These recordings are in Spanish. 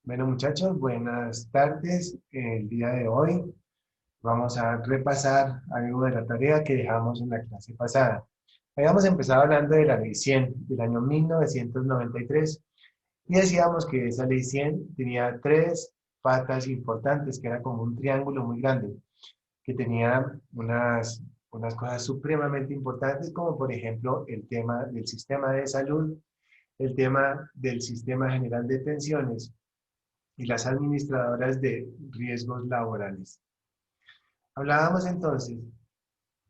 Bueno, muchachos, buenas tardes. El día de hoy vamos a repasar algo de la tarea que dejamos en la clase pasada. Habíamos empezado hablando de la Ley 100 del año 1993 y decíamos que esa Ley 100 tenía tres patas importantes, que era como un triángulo muy grande, que tenía unas cosas supremamente importantes, como por ejemplo el tema del sistema de salud, el tema del sistema general de pensiones y las administradoras de riesgos laborales. Hablábamos entonces,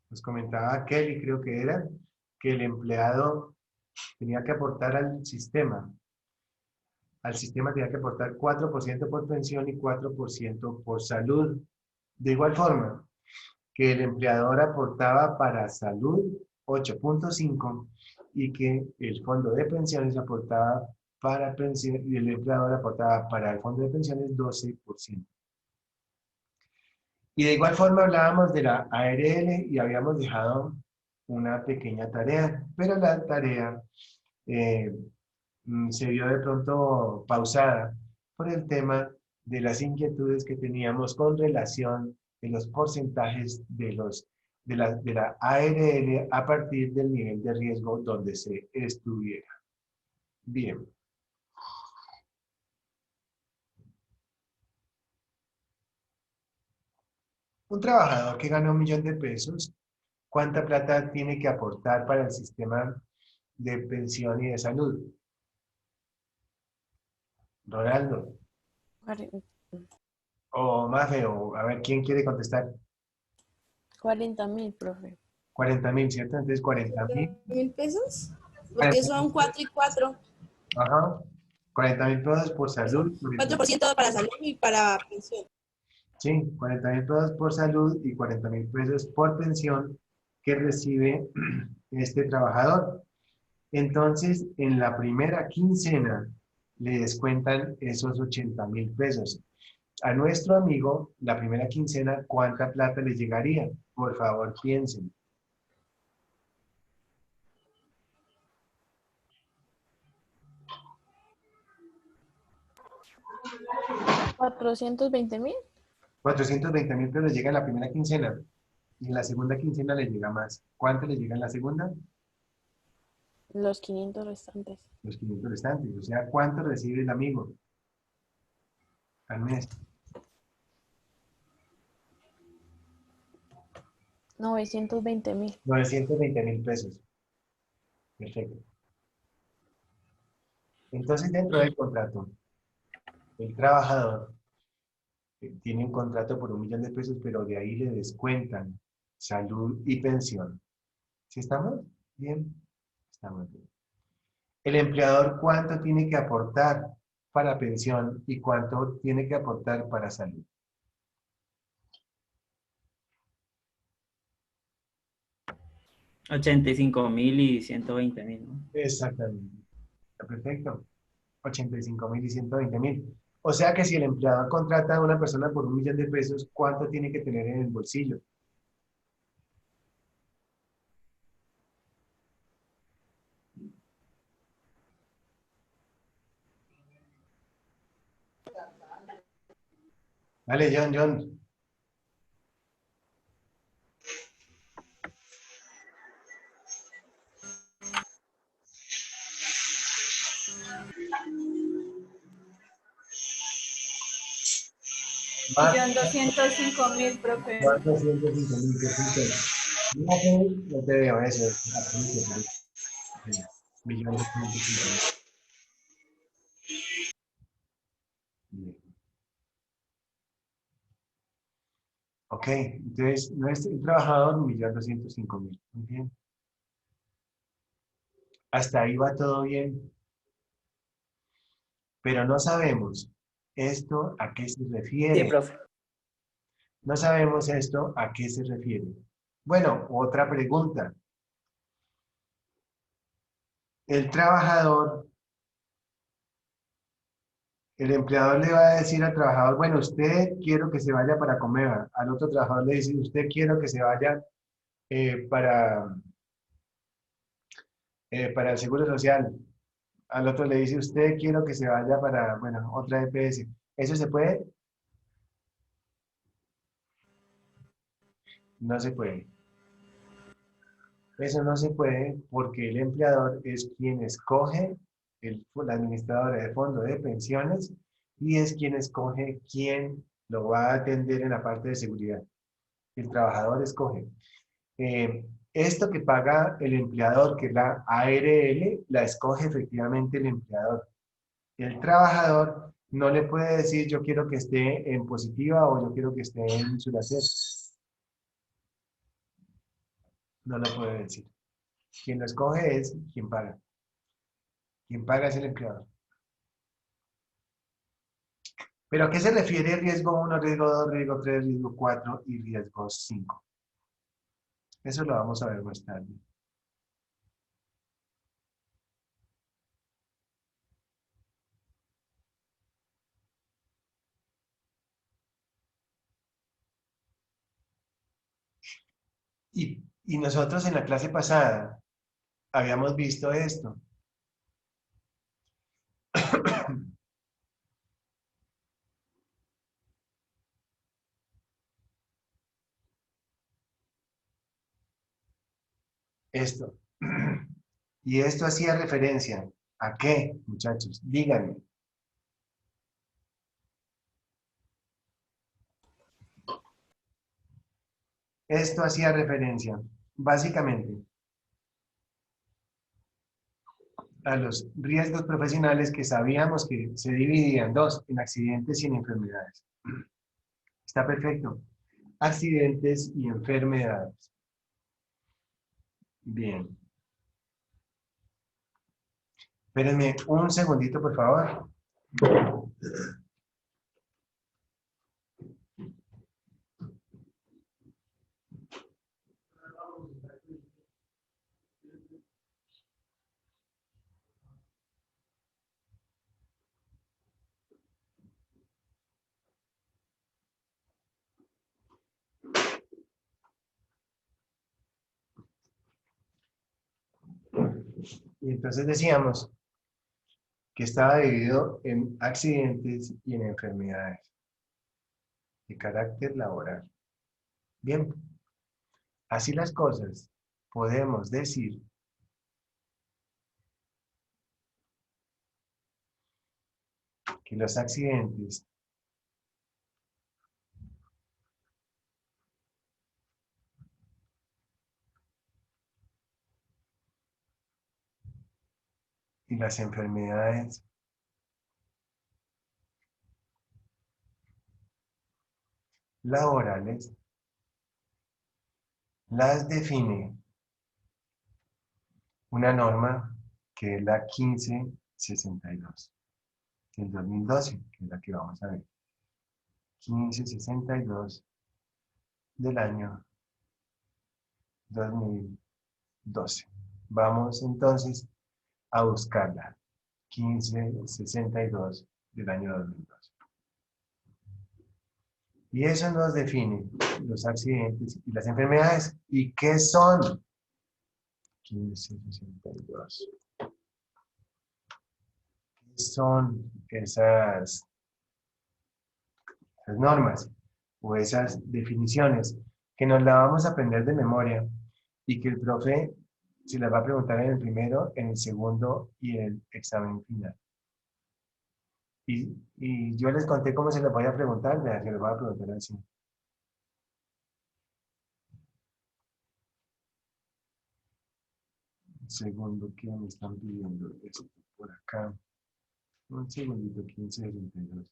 nos comentaba Kelly, creo que era, que el empleado tenía que aportar al sistema tenía que aportar 4% por pensión y 4% por salud. De igual forma, que el empleador aportaba para salud 8,5 y que el fondo de pensiones aportaba para pensión y el empleador aportaba para el fondo de pensiones 12%. Y de igual forma hablábamos de la ARL y habíamos dejado una pequeña tarea, pero la tarea eh, se vio de pronto pausada por el tema de las inquietudes que teníamos con relación de los porcentajes de la ARL a partir del nivel de riesgo donde se estuviera. Bien. Un trabajador que gana 1.000.000 de pesos, ¿cuánta plata tiene que aportar para el sistema de pensión y de salud? Ronaldo. Cuare- O más feo, a ver, ¿quién quiere contestar? 40.000, profe. 40.000, ¿cierto? Entonces 40.000. 1.000 pesos, porque 40, son 4 y 4. ajá. 40.000 pesos por salud. 4% para salud y para pensión. Sí, 40.000 pesos por salud y 40.000 pesos por pensión que recibe este trabajador. Entonces, en la primera quincena le descuentan esos 80.000 pesos. A nuestro amigo, la primera quincena, ¿cuánta plata le llegaría? Por favor, piensen. 420.000. 420.000 pesos le llega en la primera quincena y en la segunda quincena le llega más. ¿Cuánto le llega en la segunda? Los 500 restantes. Los 500 restantes. O sea, ¿cuánto recibe el amigo al mes? 920.000. 920.000 pesos. Perfecto. Entonces, dentro del contrato, el trabajador tiene un contrato por 1.000.000 de pesos, pero de ahí le descuentan salud y pensión. ¿Sí estamos? Bien. Estamos bien. El empleador, ¿cuánto tiene que aportar para pensión y cuánto tiene que aportar para salud? 85.000 y 120.000, ¿no? Exactamente. Está perfecto. 85.000 y 120.000. O sea que si el empleador contrata a una persona por 1.000.000 de pesos, ¿cuánto tiene que tener en el bolsillo? Vale, John. Más 1.205.000, profe. 405.000, perfecto. No no te veo eso. Absolutamente. Millón 205.000. Bien. Ok, entonces, nuestro trabajador, 1.205.000. Muy bien. Hasta ahí va todo bien. Pero no sabemos esto a qué se Sí, refiere. profe. No sabemos esto a qué se refiere. Bueno, otra pregunta. El trabajador, el empleador le va a decir al trabajador, bueno, usted quiero que se vaya para Comeva. Al otro trabajador le dice, usted quiero que se vaya para el Seguro Social. al otro le dice, usted quiero que se vaya para, bueno, otra EPS. ¿Eso se puede? No se puede. Eso no se puede porque el empleador es quien escoge la administradora de fondo de pensiones y es quien escoge quién lo va a atender en la parte de seguridad. El trabajador escoge. Esto que paga el empleador, que es la ARL, la escoge efectivamente el empleador. El trabajador no le puede decir yo quiero que esté en positiva o yo quiero que esté en Suracer. No lo puede decir. Quien lo escoge es quien paga. Quien paga es el empleador. ¿Pero a qué se refiere riesgo 1, riesgo 2, riesgo 3, riesgo 4 y riesgo 5? Eso lo vamos a ver más tarde. Y nosotros en la clase pasada habíamos visto esto. Esto. Y esto hacía referencia ¿a qué, muchachos? Díganme. Esto hacía referencia, básicamente, a los riesgos profesionales que sabíamos que se dividían en dos, en accidentes y en enfermedades. Está perfecto. Accidentes y enfermedades. Bien. Espérenme un segundito, por favor. Y entonces decíamos que estaba dividido en accidentes y en enfermedades de carácter laboral. Bien, así las cosas, podemos decir que los accidentes y las enfermedades laborales las define una norma que es la 1562 del 2012, que es la que vamos a ver. 1562 del año 2012. Vamos entonces a buscarla. 1562 del año 2012. Y eso nos define los accidentes y las enfermedades. ¿Y qué son? 1562. ¿Qué son esas normas o esas definiciones que nos la vamos a aprender de memoria y que el profe se las va a preguntar en el primero, en el segundo y en el examen final? Y yo les conté cómo se las voy a preguntar, se las voy a preguntar así. Segundo que me están pidiendo esto por acá. Un segundito, 1562.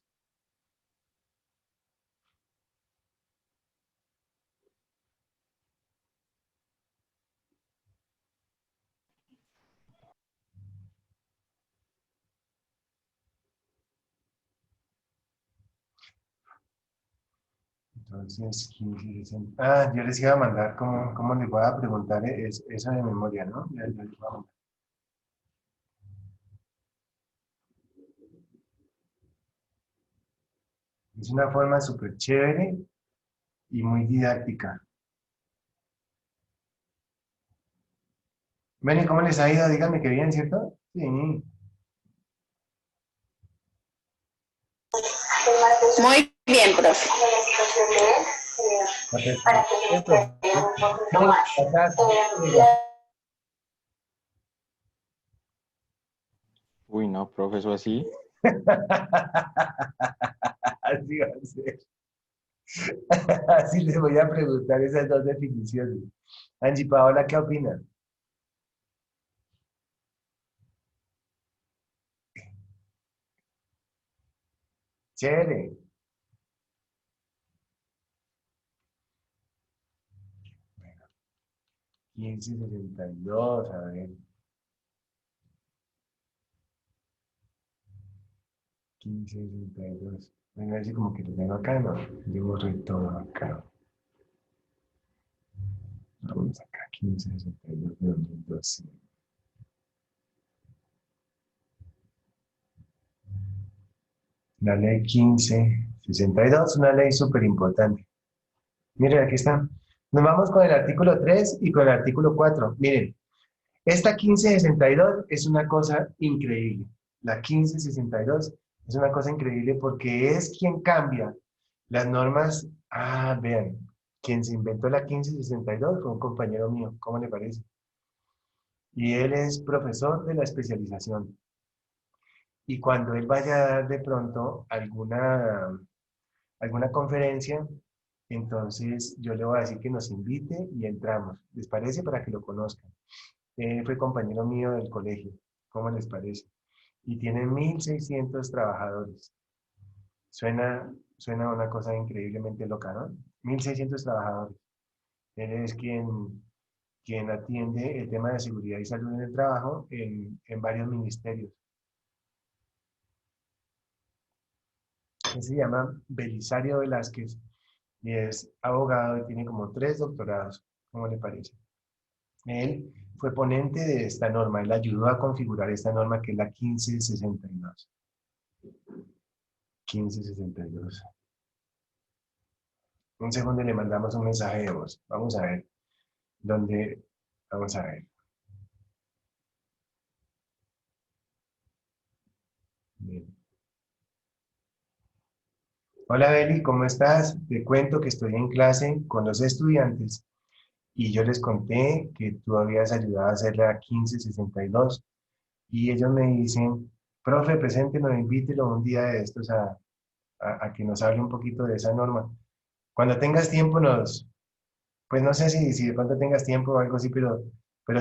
Entonces, 1560. Ah, yo les iba a mandar cómo les voy a preguntar eso de memoria, ¿no? Ya les voy a mandar. Es una forma súper chévere y muy didáctica. Bueno, ¿y cómo les ha ido? Díganme que bien, ¿cierto? Sí. Muy bien, profe. Uy, no, profesor, así. Así va a ser. Así les voy a preguntar esas dos definiciones. Angie Paola, ¿qué opina? Chévere. Bueno, 1562, a ver. 1562. Venga, así como que lo tengo acá, ¿no? Yo borré todo acá. Vamos acá, 1562 de 2012. La ley 1562, una ley súper importante. Miren, aquí está. Nos vamos con el artículo 3 y con el artículo 4. Miren, esta 1562 es una cosa increíble. La 1562 es una cosa increíble porque es quien cambia las normas. Ah, vean, quien se inventó la 1562 fue un compañero mío. ¿Cómo le parece? Y él es profesor de la especialización. Y cuando él vaya a dar de pronto alguna conferencia, entonces yo le voy a decir que nos invite y entramos. ¿Les parece? Para que lo conozcan. Fue compañero mío del colegio. ¿Cómo les parece? Y tiene 1.600 trabajadores. Suena una cosa increíblemente loca, ¿no? 1.600 trabajadores. Él es quien atiende el tema de seguridad y salud en el trabajo en varios ministerios. Él se llama Belisario Velázquez y es abogado y tiene como 3 doctorados. ¿Cómo le parece? Él fue ponente de esta norma, él ayudó a configurar esta norma que es la 1562. 1562. Un segundo y le mandamos un mensaje de voz. Vamos a ver dónde, vamos a ver. Bien. Hola Beli, ¿cómo estás? Te cuento que estoy en clase con los estudiantes y yo les conté que tú habías ayudado a hacer la 1562 y ellos me dicen, profe, preséntenos, invítelo un día de estos a que nos hable un poquito de esa norma. Cuando tengas tiempo pues no sé si de pronto tengas tiempo o algo así, pero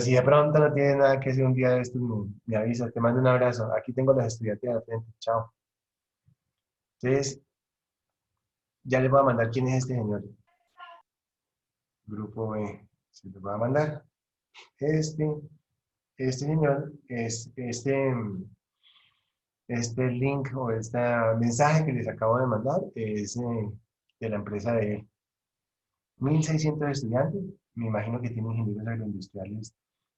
si de pronto no tienes nada que hacer un día de estos, me avisas, te mando un abrazo. Aquí tengo los estudiantes de frente, chao. Entonces, ya les voy a mandar quién es este señor. Grupo B, se los voy a mandar. Este señor es este link o este mensaje que les acabo de mandar es de la empresa de él. 1.600 estudiantes, me imagino que tiene ingenieros agroindustriales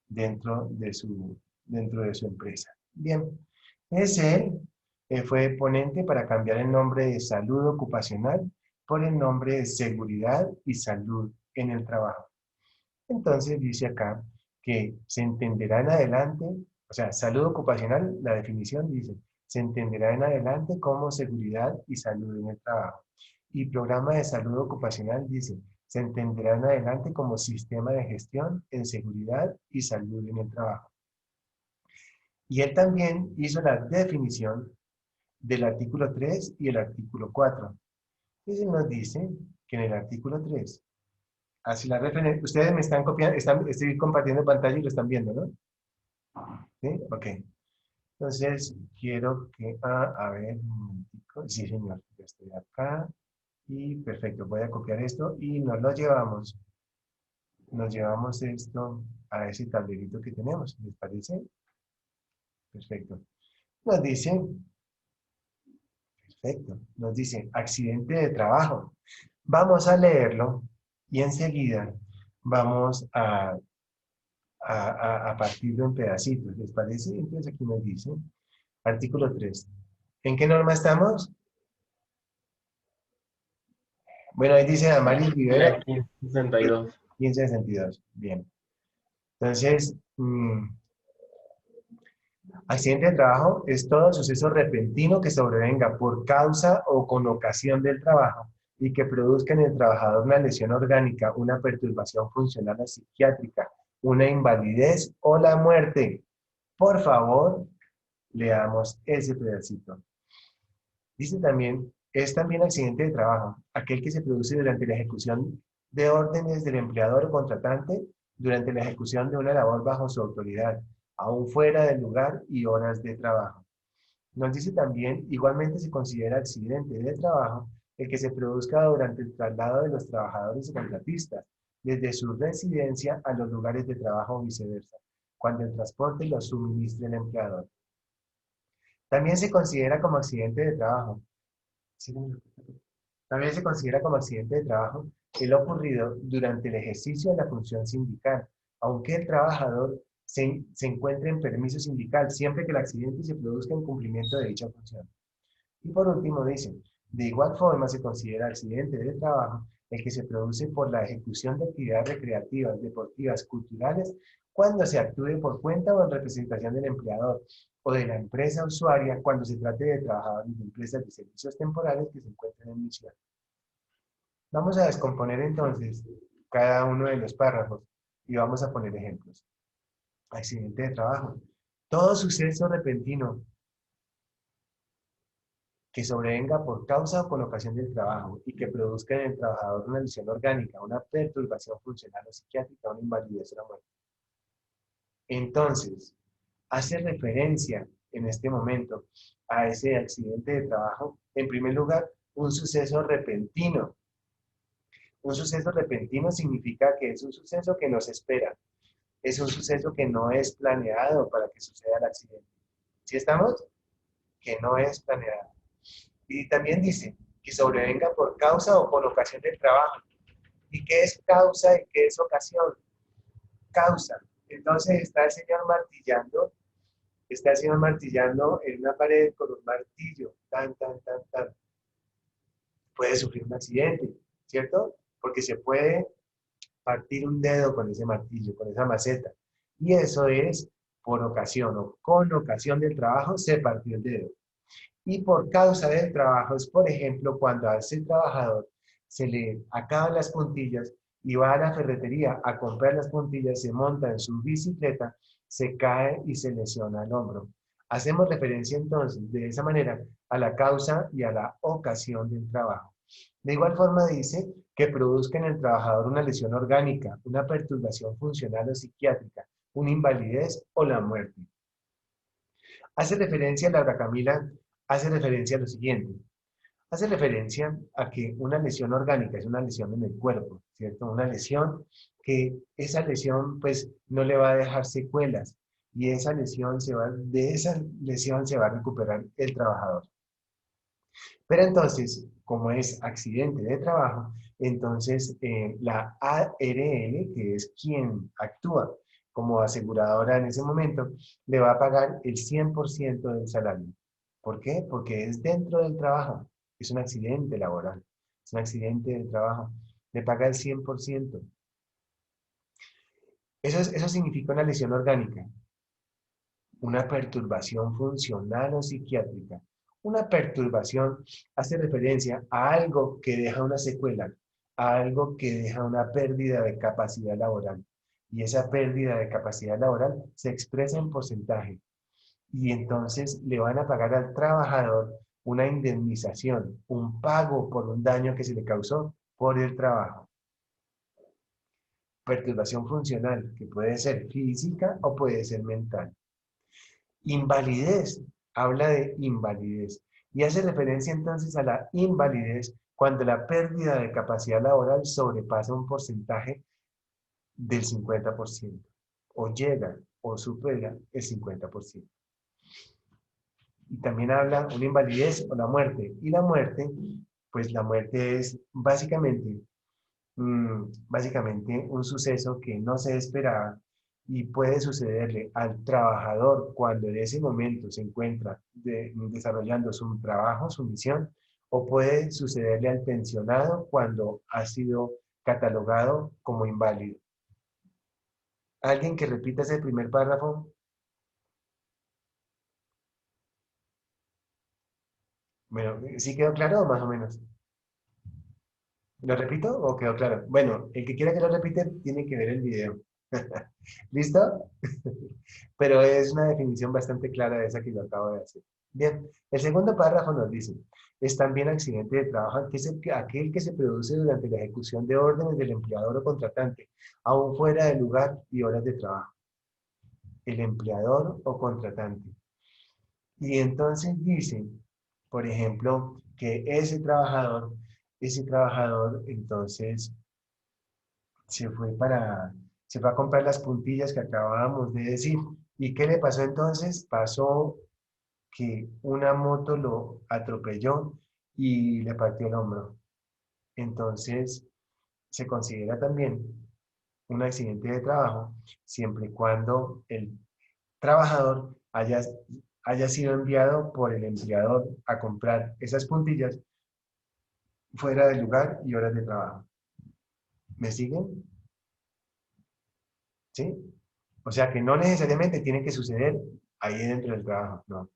dentro de su empresa. Bien, él fue ponente para cambiar el nombre de salud ocupacional por el nombre de seguridad y salud en el trabajo. Entonces dice acá que se entenderá en adelante, o sea, salud ocupacional, la definición dice, se entenderá en adelante como seguridad y salud en el trabajo. Y programa de salud ocupacional dice, se entenderá en adelante como sistema de gestión en seguridad y salud en el trabajo. Y él también hizo la definición del artículo 3 y el artículo 4. Entonces nos dice que en el artículo 3, así la referencia, ustedes me están copiando, estoy compartiendo pantalla y lo están viendo, ¿no? ¿Sí? Ok. Entonces, quiero que, a ver, un momentico. Sí, señor, ya estoy acá. Y perfecto, voy a copiar esto y nos lo llevamos. Nos llevamos esto a ese tablerito que tenemos, ¿les parece? Perfecto. Nos dice, perfecto, nos dice accidente de trabajo. Vamos a leerlo y enseguida vamos a partirlo en pedacitos, ¿les parece? Entonces aquí nos dice, artículo 3. ¿En qué norma estamos? Bueno, ahí dice Amalis Rivera. 1562. 1562, bien. Entonces, Accidente de trabajo es todo suceso repentino que sobrevenga por causa o con ocasión del trabajo y que produzca en el trabajador una lesión orgánica, una perturbación funcional o psiquiátrica, una invalidez o la muerte. Por favor, leamos ese pedacito. Dice también, es también accidente de trabajo, aquel que se produce durante la ejecución de órdenes del empleador o contratante, durante la ejecución de una labor bajo su autoridad, aún fuera del lugar y horas de trabajo. Nos dice también, igualmente se considera accidente de trabajo el que se produzca durante el traslado de los trabajadores o contratistas, desde su residencia a los lugares de trabajo o viceversa, cuando el transporte lo suministre el empleador. También se considera como accidente de trabajo. También se considera como accidente de trabajo el ocurrido durante el ejercicio de la función sindical, aunque el trabajador se encuentre en permiso sindical, siempre que el accidente se produzca en cumplimiento de dicha función. Y por último dicen, de igual forma se considera accidente de trabajo el que se produce por la ejecución de actividades recreativas, deportivas, culturales, cuando se actúe por cuenta o en representación del empleador o de la empresa usuaria cuando se trate de trabajadores de empresas de servicios temporales que se encuentren en misión. Vamos a descomponer entonces cada uno de los párrafos y vamos a poner ejemplos. Accidente de trabajo. Todo suceso repentino que sobrevenga por causa o con ocasión del trabajo y que produzca en el trabajador una lesión orgánica, una perturbación funcional o psiquiátrica, una invalidez o una muerte. Entonces, hace referencia en este momento a ese accidente de trabajo, en primer lugar, un suceso repentino. Un suceso repentino significa que es un suceso que no se espera, es un suceso que no es planeado para que suceda el accidente. ¿Sí estamos? Que no es planeado. Y también dice que sobrevenga por causa o por ocasión del trabajo. ¿Y qué es causa y qué es ocasión? Causa. Entonces está el señor martillando en una pared con un martillo, tan, tan, tan, tan. Puede sufrir un accidente, ¿cierto? Porque se puede partir un dedo con ese martillo, con esa maceta. Y eso es por ocasión o con ocasión del trabajo se partió el dedo. Y por causa del trabajo es, por ejemplo, cuando a ese trabajador se le acaban las puntillas y va a la ferretería a comprar las puntillas, se monta en su bicicleta, se cae y se lesiona el hombro. Hacemos referencia entonces de esa manera a la causa y a la ocasión del trabajo. De igual forma dice que produzca en el trabajador una lesión orgánica, una perturbación funcional o psiquiátrica, una invalidez o la muerte. Hace referencia, Laura Camila, hace referencia a lo siguiente. Hace referencia a que una lesión orgánica es una lesión en el cuerpo, ¿cierto? Una lesión que esa lesión pues no le va a dejar secuelas y de esa lesión se va a recuperar el trabajador. Pero entonces, como es accidente de trabajo, entonces la ARL, que es quien actúa como aseguradora en ese momento, le va a pagar el 100% del salario. ¿Por qué? Porque es dentro del trabajo. Es un accidente laboral. Es un accidente de trabajo. Le paga el 100%. Eso significa una lesión orgánica, una perturbación funcional o psiquiátrica. Una perturbación hace referencia a algo que deja una secuela, a algo que deja una pérdida de capacidad laboral. Y esa pérdida de capacidad laboral se expresa en porcentaje. Y entonces le van a pagar al trabajador una indemnización, un pago por un daño que se le causó por el trabajo. Perturbación funcional, que puede ser física o puede ser mental. Invalidez, habla de invalidez y hace referencia entonces a la invalidez cuando la pérdida de capacidad laboral sobrepasa un porcentaje del 50% o llega o supera el 50%. Y también habla de una invalidez o la muerte. Y la muerte, pues la muerte es básicamente un suceso que no se esperaba y puede sucederle al trabajador cuando en ese momento se encuentra desarrollando su trabajo, su misión, o puede sucederle al pensionado cuando ha sido catalogado como inválido. ¿Alguien que repita ese primer párrafo? Bueno, ¿sí quedó claro o más o menos? ¿Lo repito o quedó claro? Bueno, el que quiera que lo repite tiene que ver el video. ¿Listo? Pero es una definición bastante clara de esa que yo acabo de hacer. Bien, el segundo párrafo nos dice, es también accidente de trabajo aquel que se produce durante la ejecución de órdenes del empleador o contratante, aún fuera del lugar y horas de trabajo. El empleador o contratante. Y entonces dice, por ejemplo, que ese trabajador entonces se fue a comprar las puntillas que acabábamos de decir. ¿Y qué le pasó entonces? Pasó que una moto lo atropelló y le partió el hombro. Entonces, se considera también un accidente de trabajo siempre y cuando el trabajador haya sido enviado por el empleador a comprar esas puntillas fuera del lugar y horas de trabajo. ¿Me siguen? ¿Sí? O sea que no necesariamente tiene que suceder ahí dentro del trabajo, no.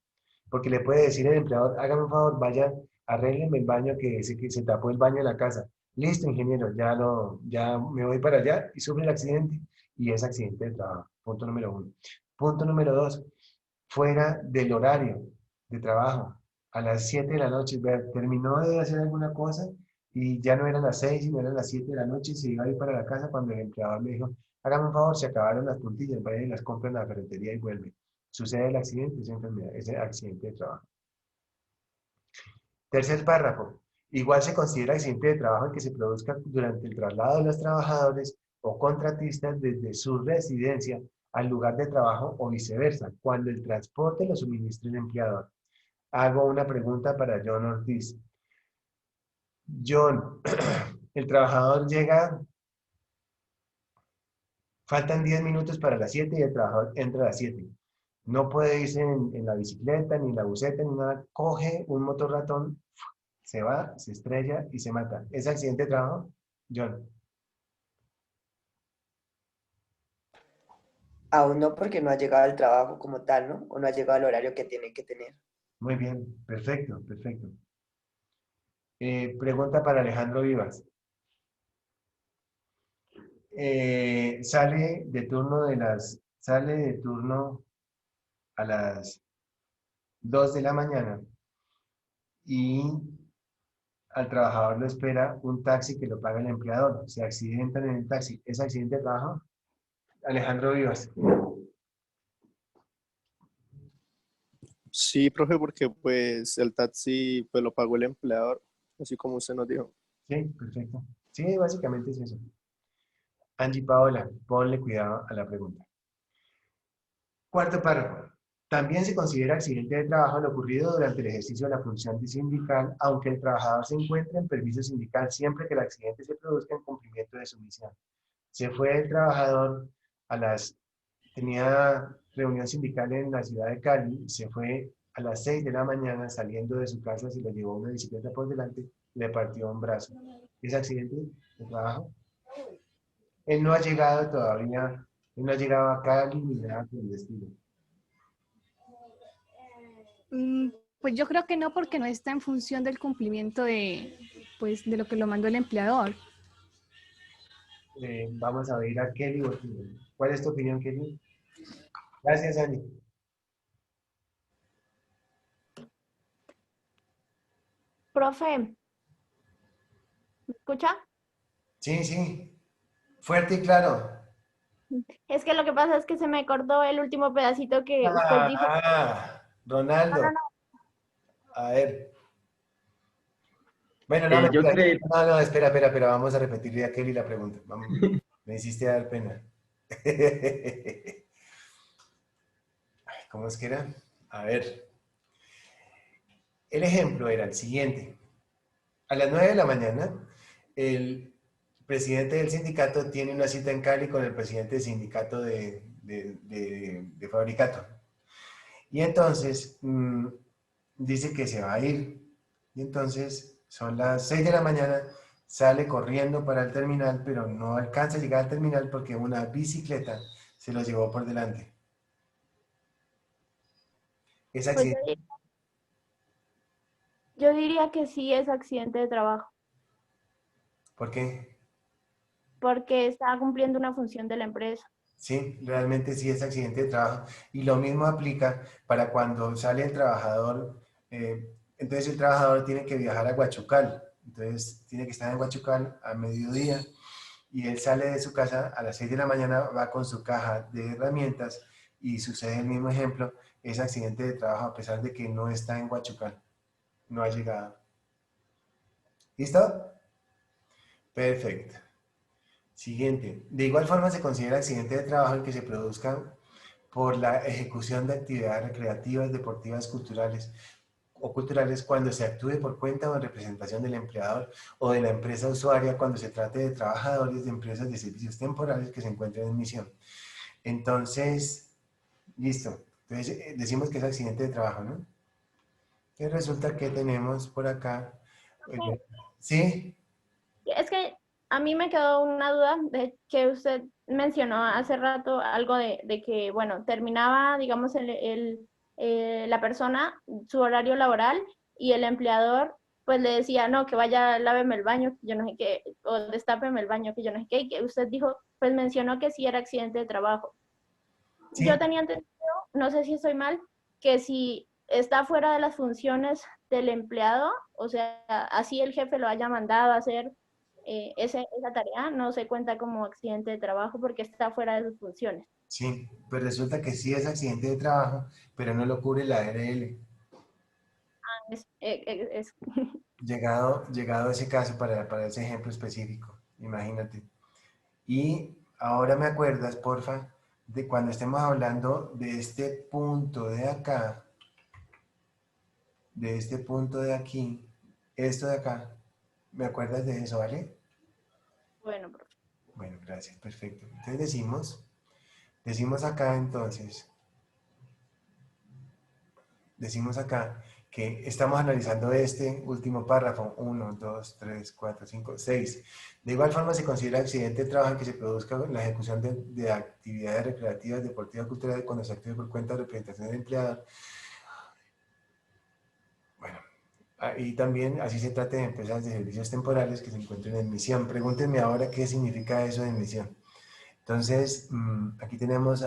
Porque le puede decir el empleador, hágame un favor, vaya, arréglenme el baño que se tapó el baño en la casa. Listo, ingeniero, ya me voy para allá y sufre el accidente y es accidente de trabajo. Punto número uno. Punto número dos, fuera del horario de trabajo, a las 7 de la noche, terminó de hacer alguna cosa y ya no eran las 6, sino eran las 7 de la noche y se iba a ir para la casa cuando el empleador le dijo, hágame un favor, se acabaron las puntillas, vaya y las compra en la ferretería y vuelve. Sucede el accidente, esa enfermedad, ese accidente de trabajo. Tercer párrafo. Igual se considera accidente de trabajo el que se produzca durante el traslado de los trabajadores o contratistas desde su residencia al lugar de trabajo o viceversa, cuando el transporte lo suministre el empleador. Hago una pregunta para John Ortiz. John, el trabajador llega, faltan 10 minutos para las 7 y el trabajador entra a las 7. No puede irse en la bicicleta, ni en la buseta, ni nada. Coge un motor ratón, se va, se estrella y se mata. ¿Es accidente de trabajo? John. Aún no, porque no ha llegado al trabajo como tal, ¿no? O no ha llegado al horario que tiene que tener. Muy bien, perfecto, perfecto. Pregunta para Alejandro Vivas. Sale de turno a las 2 de la mañana y al trabajador lo espera un taxi que lo paga el empleador. Se accidentan en el taxi. ¿Es accidente de trabajo? Alejandro Vivas. Sí, profe, porque pues el taxi pues lo pagó el empleador, así como usted nos dijo. Sí, perfecto. Sí, básicamente es eso. Angie Paola, ponle cuidado a la pregunta. Cuarto párrafo. También se considera accidente de trabajo lo ocurrido durante el ejercicio de la función sindical, aunque el trabajador se encuentre en permiso sindical siempre que el accidente se produzca en cumplimiento de su misión. Se fue el trabajador tenía reunión sindical en la ciudad de Cali, se fue a las 6 de la mañana saliendo de su casa, se lo llevó una bicicleta por delante, le partió un brazo. ¿Es accidente de trabajo? Él no ha llegado todavía, él no ha llegado a Cali ni nada por el estilo. Pues yo creo que no, porque no está en función del cumplimiento pues, de lo que lo mandó el empleador. Vamos a oír a Kelly. ¿Cuál es tu opinión, Kelly? Gracias, Ani. Profe, ¿me escucha? Sí, sí. Fuerte y claro. Es que lo que pasa es que se me cortó el último pedacito que usted dijo. Ronaldo. No. A ver. Bueno, no, Yo mentira. creo, No, espera. Vamos a repetirle a Kelly la pregunta. Vamos. Me hiciste dar pena. Ay, ¿cómo es que era? A ver. El ejemplo era el siguiente. A las 9 de la mañana, el presidente del sindicato tiene una cita en Cali con el presidente del sindicato de Fabricato. Y entonces dice que se va a ir. Y entonces son las 6 de la mañana, sale corriendo para el terminal, pero no alcanza a llegar al terminal porque una bicicleta se lo llevó por delante. ¿Es Pues accidente? Yo diría que sí es accidente de trabajo, ¿Por qué? porque está cumpliendo una función de la empresa. Sí, realmente sí es accidente de trabajo. Y lo mismo aplica para cuando sale el trabajador. Entonces el trabajador tiene que viajar a Huachucal. Entonces tiene que estar en Huachucal a mediodía y él sale de su casa a las 6 de la mañana, va con su caja de herramientas y sucede el mismo ejemplo. Es accidente de trabajo a pesar de que no está en Huachucal. No ha llegado. ¿Listo? Perfecto. Siguiente. De igual forma se considera accidente de trabajo el que se produzca por la ejecución de actividades recreativas, deportivas, culturales o culturales cuando se actúe por cuenta o en representación del empleador o de la empresa usuaria cuando se trate de trabajadores de empresas de servicios temporales que se encuentren en misión. Entonces, listo. Entonces decimos que es accidente de trabajo, ¿no? Y resulta que tenemos por acá, ¿sí? Es que a mí me quedó una duda de que usted mencionó hace rato algo de que, bueno, terminaba, digamos, la persona su horario laboral y el empleador pues le decía, no, que vaya, láveme el baño, que yo no sé qué, o destápeme el baño, que yo no sé qué, y que usted dijo, pues mencionó que sí era accidente de trabajo. Sí. Yo tenía entendido, no sé si estoy mal, que si está fuera de las funciones del empleado, o sea, así el jefe lo haya mandado a hacer esa tarea, no se cuenta como accidente de trabajo porque está fuera de sus funciones. Sí, pues resulta que sí es accidente de trabajo, pero no lo cubre la ARL. Es Llegado ese caso para ese ejemplo específico, imagínate. Y ahora me acuerdas, porfa, de cuando estemos hablando de este punto de acá, de este punto de aquí, esto de acá, ¿me acuerdas de eso, vale? bueno, profe. Bueno, gracias, perfecto. Entonces decimos acá entonces, decimos acá que estamos analizando este último párrafo, 1, 2, 3, 4, 5, 6. De igual forma se considera accidente de trabajo en que se produzca la ejecución de actividades recreativas, deportivas, culturales cuando se actúe por cuenta de representación del empleado. Bueno, y también así se trata de empresas de servicios temporales que se encuentren en misión. Pregúntenme ahora qué significa eso de misión. Entonces, aquí tenemos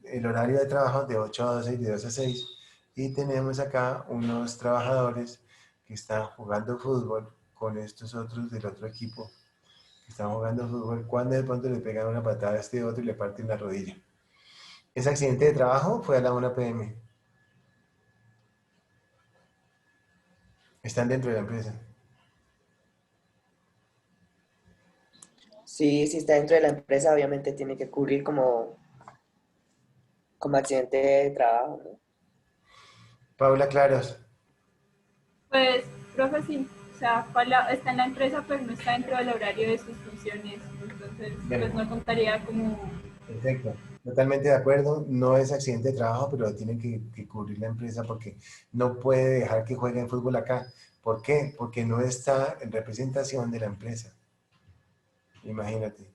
el horario de trabajo de 8 a 12 y de 2 a 6. Y tenemos acá unos trabajadores que están jugando fútbol con estos otros del otro equipo que están jugando fútbol cuando de pronto le pegan una patada a este otro y le parten la rodilla. Ese accidente de trabajo fue a la 1 p.m. Están dentro de la empresa. Sí, si está dentro de la empresa, obviamente tiene que cubrir como accidente de trabajo, ¿no? Paula Claros. Pues, profe, sí. O sea, está en la empresa, pero no está dentro del horario de sus funciones. Entonces, pues no contaría como... Perfecto. Totalmente de acuerdo. No es accidente de trabajo, pero lo tiene que cubrir la empresa porque no puede dejar que jueguen fútbol acá. ¿Por qué? Porque no está en representación de la empresa. Imagínate.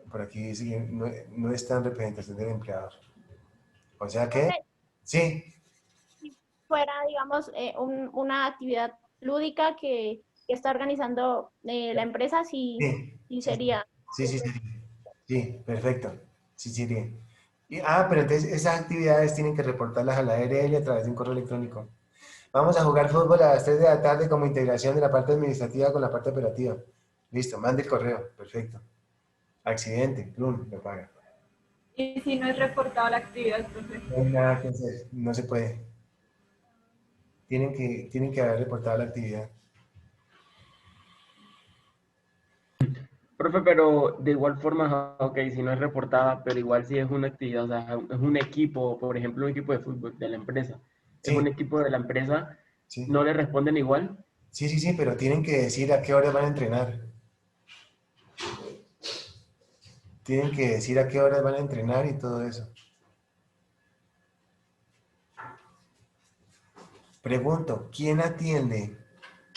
Por aquí dice que no está en representación del empleador. O sea que, sí, Si fuera, digamos, una actividad lúdica que está organizando la empresa, sí, sí, sí sería. sí, sí, sí, sí, perfecto. Sí, sí, bien. Pero entonces esas actividades tienen que reportarlas a la ARL a través de un correo electrónico. Vamos a jugar fútbol a las 3 de la tarde como integración de la parte administrativa con la parte operativa. Listo, mande el correo. Perfecto. Accidente, plum, lo paga. Y si no es reportada la actividad, profe. No hay nada que hacer, no se puede. Tienen que haber reportado la actividad. Profe, pero de igual forma, ok, si no es reportada, pero igual si es una actividad, o sea, es un equipo, por ejemplo, un equipo de fútbol de la empresa, es un Sí, equipo de la empresa, sí. ¿no le responden igual? Sí, sí, sí, pero tienen que decir a qué hora van a entrenar. Tienen que decir a qué horas van a entrenar y todo eso. Pregunto, ¿quién atiende?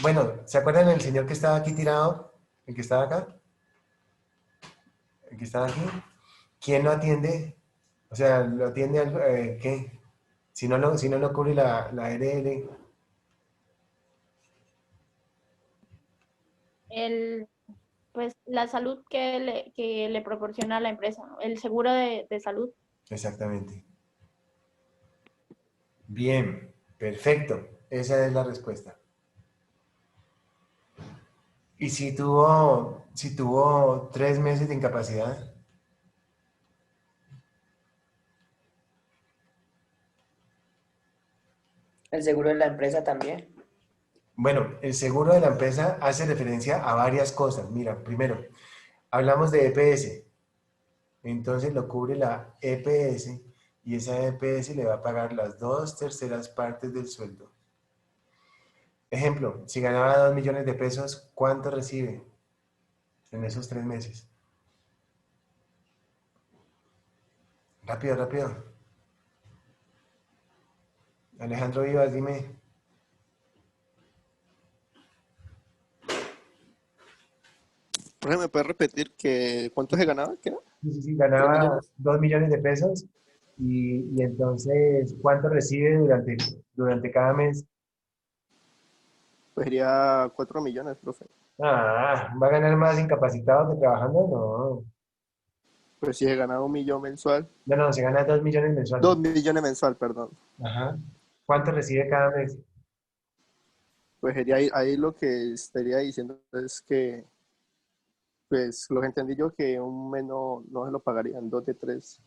Bueno, ¿se acuerdan del señor que estaba aquí tirado? ¿El que estaba acá? ¿El que estaba aquí? ¿Quién lo atiende? O sea, ¿lo atiende ¿qué? Si no lo cubre la ARL. el, pues, la salud que le proporciona la empresa, ¿no? El seguro de salud. Exactamente. Bien, perfecto. Esa es la respuesta. ¿Y si tuvo 3 meses de incapacidad? El seguro de la empresa también. Bueno, el seguro de la empresa hace referencia a varias cosas. Mira, primero, hablamos de EPS. Entonces lo cubre la EPS y esa EPS le va a pagar las 2/3 partes del sueldo. Ejemplo, si ganaba 2 millones de pesos, ¿cuánto recibe en esos 3 meses? Rápido, rápido. Alejandro Vivas, dime. Profe, ¿me puede repetir que cuánto se ganaba? ¿Qué era? Sí, ¿3 ganaba millones? 2 millones de pesos y entonces, ¿cuánto recibe durante cada mes? Pues sería 4 millones, profe. ¿Va a ganar más incapacitado que trabajando? No. Pues si se ganaba 1 millón mensual, No, no, se gana 2 millones mensuales. 2 millones mensual, perdón. Ajá. ¿Cuánto recibe cada mes? Pues sería ahí lo que estaría diciendo es que, pues lo que entendí yo que un mes no se lo pagarían, 2 de 3.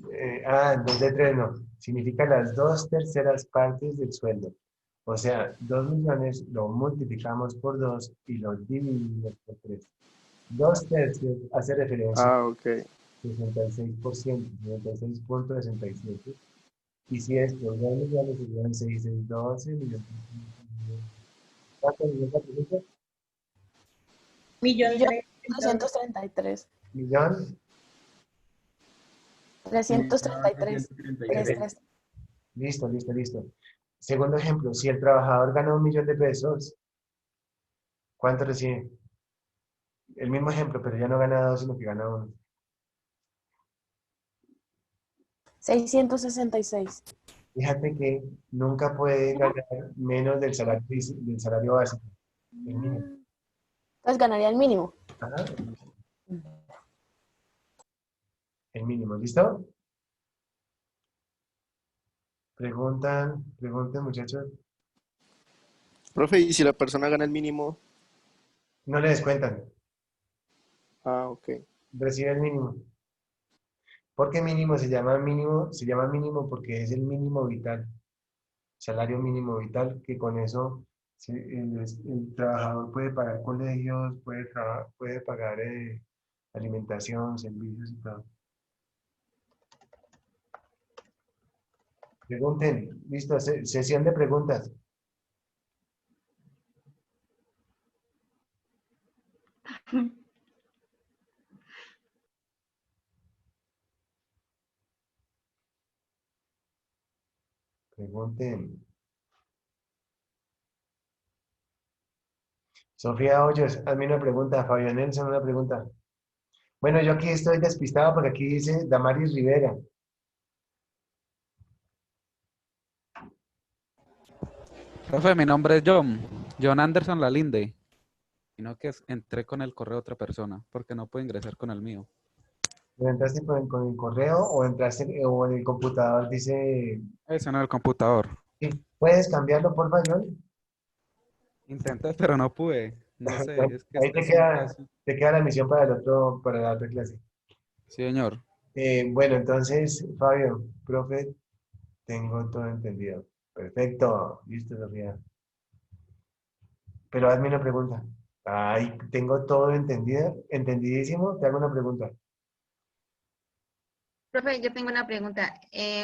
2 de 3 no. Significa las 2/3 partes del sueldo. O sea, 2 millones lo multiplicamos por 2 y lo dividimos por 3. 2/3 hace referencia Ah, ok. a 66%, 66,67. Y si es por 2 millones, serían 6 es 12 millones. ¿Cuánto es la pregunta? Millón Millón trescientos. 233. Millón. 333. 1.333. 33. Listo, listo, listo. Segundo ejemplo, si el trabajador gana 1 millón de pesos, ¿cuánto recibe? El mismo ejemplo, pero ya no gana 2, sino que gana 1. 666. Fíjate que nunca puede ganar menos del salario básico, el mínimo. Entonces ganaría el mínimo. Ajá, el mínimo, ¿listo? Pregunten, muchachos. Profe, ¿y si la persona gana el mínimo? No le descuentan, Ah, ok. recibe el mínimo. ¿Por qué mínimo? Se llama mínimo porque es el mínimo vital, salario mínimo vital, que con eso el trabajador puede pagar colegios, puede pagar alimentación, servicios y todo. Pregunten, listo, sesión de preguntas. Pregunten. Sofía Hoyos, hazme una pregunta. Fabián Nelson, una pregunta. Bueno, yo aquí estoy despistado porque aquí dice Damaris Rivera. Profe, mi nombre es John Anderson Lalinde. Sino que entré con el correo de otra persona, porque no puedo ingresar con el mío. ¿Entraste con el correo o entraste o en el computador? Dice, Eso en el computador. sí, ¿puedes cambiarlo, por favor? Intenté, pero no pude. No sé, es que Ahí esta te es una queda, clase. te queda la misión para la otra clase. Sí, señor. Bueno, entonces, Fabio, profe, tengo todo entendido. Perfecto, listo, Sofía. Pero hazme una pregunta. Ay, tengo todo entendido, entendidísimo. Te hago una pregunta. Profe, yo tengo una pregunta.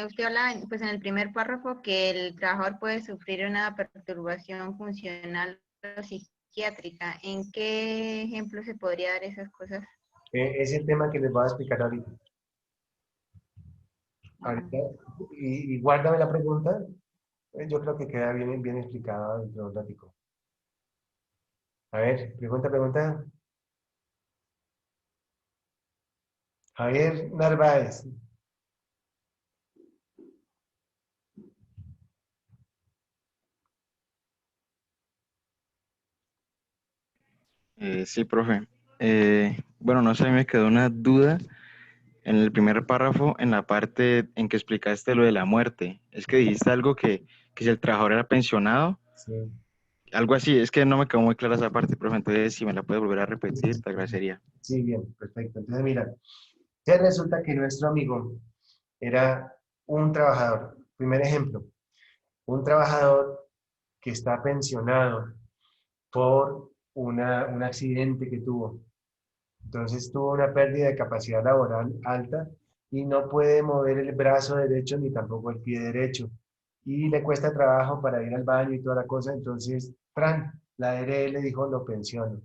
Usted habla pues, en el primer párrafo que el trabajador puede sufrir una perturbación funcional o psiquiátrica. ¿En qué ejemplo se podría dar esas cosas? Es el tema que les voy a explicar ahorita. Ah, Ahorita, y guárdame la pregunta. Yo creo que queda bien explicado dentro de un ratico. A ver, pregunta. Javier Narváez. Sí, profe. Bueno, no sé, me quedó una duda en el primer párrafo, en la parte en que explicaste lo de la muerte. Es que dijiste algo que si el trabajador era pensionado, Sí. algo así, es que no me quedó muy clara esa parte, profe, entonces si me la puedes volver a repetir, te agradecería. Sí, bien, perfecto. Entonces, mira, que resulta que nuestro amigo era un trabajador. Primer ejemplo, un trabajador que está pensionado por un accidente que tuvo. Entonces tuvo una pérdida de capacidad laboral alta y no puede mover el brazo derecho ni tampoco el pie derecho. Y le cuesta trabajo para ir al baño y toda la cosa. Entonces, Fran, la DRE le dijo, lo pensiono.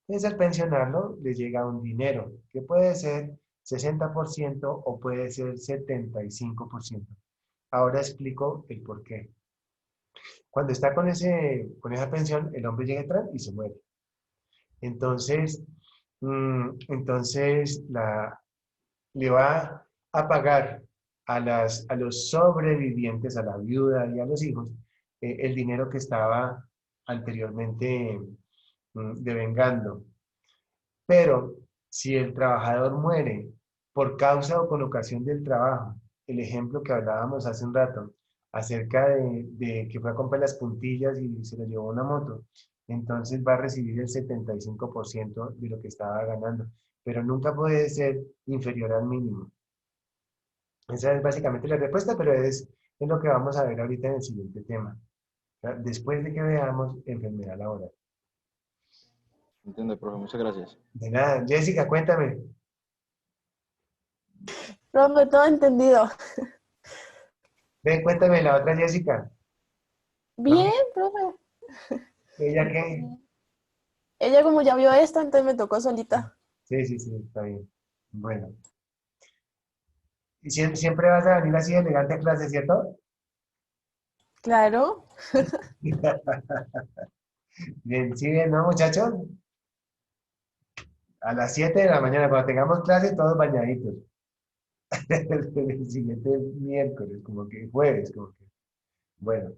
Entonces, al pensionarlo, le llega un dinero, que puede ser 60% o puede ser 75%. Ahora explico el por qué. Cuando está con esa pensión, el hombre llega atrás y se muere. Entonces, le va a pagar a los sobrevivientes, a la viuda y a los hijos, el dinero que estaba anteriormente devengando. Pero si el trabajador muere por causa o con ocasión del trabajo, el ejemplo que hablábamos hace un rato, acerca de que fue a comprar las puntillas y se lo llevó una moto, entonces va a recibir el 75% de lo que estaba ganando, pero nunca puede ser inferior al mínimo. Esa es básicamente la respuesta, pero es lo que vamos a ver ahorita en el siguiente tema, después de que veamos enfermedad laboral. Entiendo, profe, muchas gracias. De nada, Jessica, cuéntame. Profe, todo entendido. Ven, cuéntame la otra Jessica. Bien, profe. ¿Ella qué? Ella como ya vio esto, entonces me tocó solita. Sí, sí, sí, está bien. Bueno. ¿Y siempre vas a venir así elegante a clase, cierto? Claro. Bien, sí, bien, ¿no, muchachos? A las 7 de la mañana, cuando tengamos clase, todos bañaditos. El siguiente miércoles, como que jueves, como que. Bueno,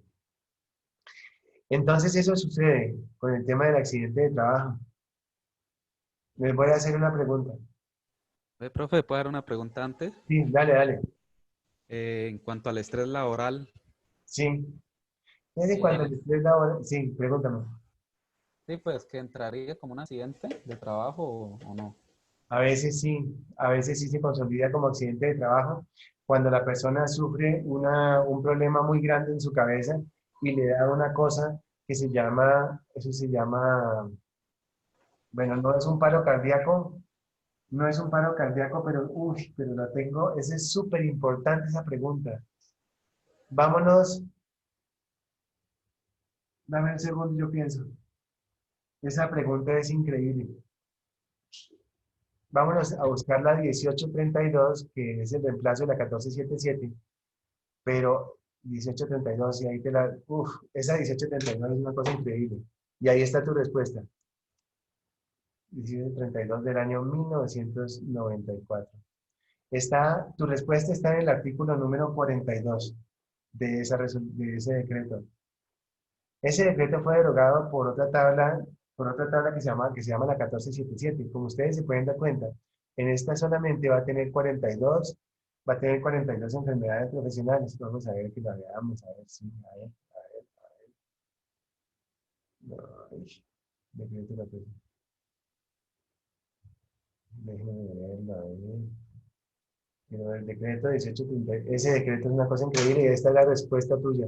entonces eso sucede con el tema del accidente de trabajo. Les voy a hacer una pregunta. Profe, ¿puedo dar una pregunta antes? Sí, dale, dale. En cuanto al estrés laboral, Sí. Es en cuanto al estrés laboral. Sí, pregúntame. sí, pues que entraría como un accidente de trabajo o no. A veces sí se consolida como accidente de trabajo cuando la persona sufre un problema muy grande en su cabeza y le da una cosa que se llama, eso se llama, bueno, no es un paro cardíaco, no es un paro cardíaco, pero, uy, pero lo tengo, esa es súper importante esa pregunta. Vámonos, dame un segundo, yo pienso. Esa pregunta es increíble. Vámonos a buscar la 1832, que es el reemplazo de la 1477, pero 1832, y ahí te la... Uf, esa 1832 es una cosa increíble. Y ahí está tu respuesta. 1832 del año 1994. Tu respuesta está en el artículo número 42 de ese decreto. Ese decreto fue derogado por otra tabla que se llama la 1477. Como ustedes se pueden dar cuenta, en esta solamente va a tener 42 enfermedades profesionales. Vamos a ver que la veamos, a ver, sí, a ver, no, ay, decreto 14. Déjenme verlo, a ver. Pero el decreto 1830, ese decreto es una cosa increíble y esta es la respuesta tuya.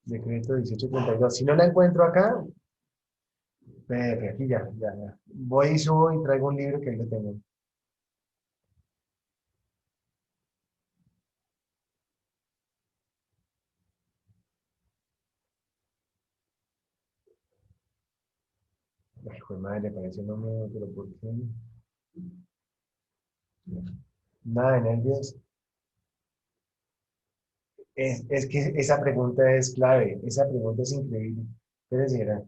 Decreto 1832. Si no la encuentro acá, aquí ya. Voy y subo y traigo un libro que ahí lo tengo. Ay, hijo de madre, parece no me, pero ¿por qué? Nada de nervios. Es que esa pregunta es clave, esa pregunta es increíble. ¿Qué decirá?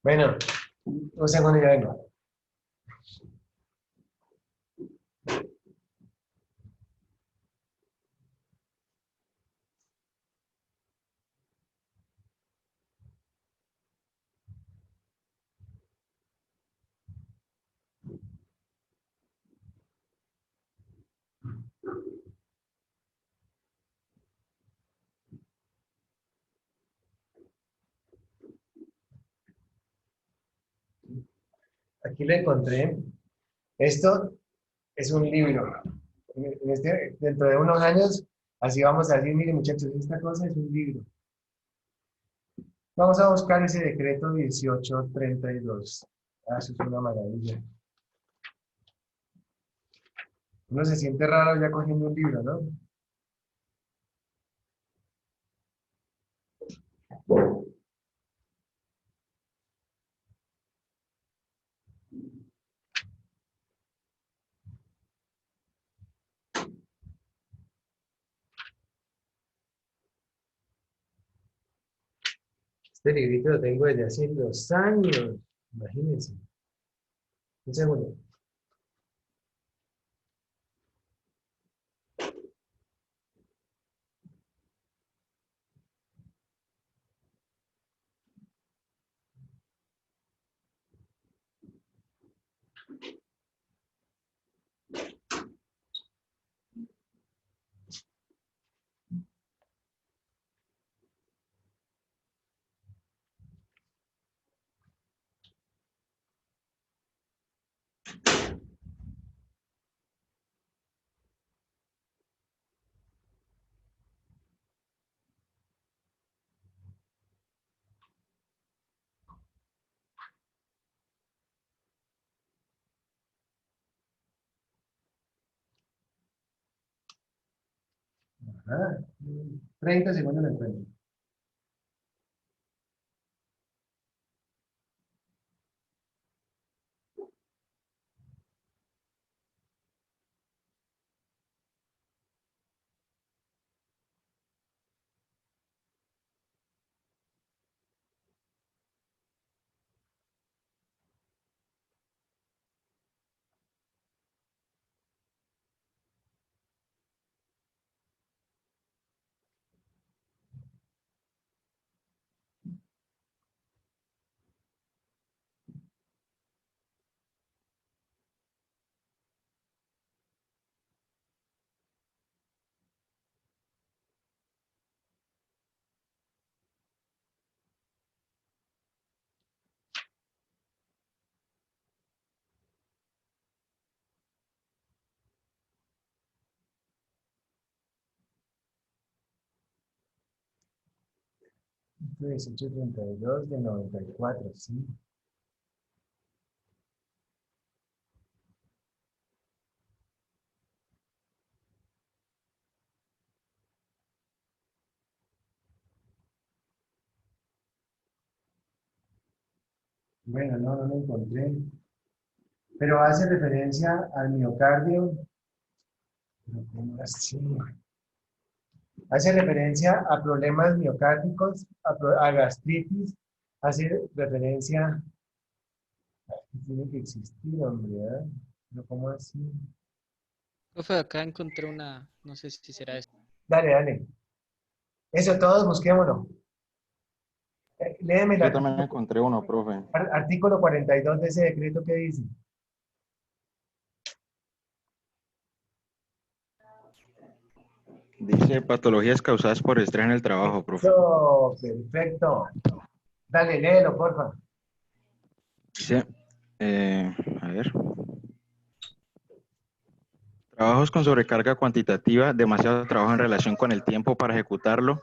Bueno, un segundo ya vengo. Aquí lo encontré. Esto es un libro. Dentro de unos años, así vamos a decir, miren muchachos, esta cosa es un libro. Vamos a buscar ese decreto 1832. Ah, eso es una maravilla. Uno se siente raro ya cogiendo un libro, ¿no? Este librito lo tengo desde hace 2 años. Imagínense. Un segundo. Ajá. 30 segundos lo encuentro. Esto es 1832 de 94, sí. Bueno, no lo encontré. Pero hace referencia al miocardio. Pero ¿cómo así? Hace referencia a problemas miocárdicos, a gastritis, hace referencia. Tiene que existir, hombre, ¿verdad? Pero ¿cómo así? Profe, acá encontré una, no sé si será esto. Dale, dale. Eso, todos busquémoslo. Léeme el Yo también encontré uno, profe. artículo 42 de ese decreto que dice. Dice patologías causadas por estrés en el trabajo, profe. Eso, perfecto. Dale, léelo, porfa. Dice, a ver. Trabajos con sobrecarga cuantitativa, demasiado trabajo en relación con el tiempo para ejecutarlo,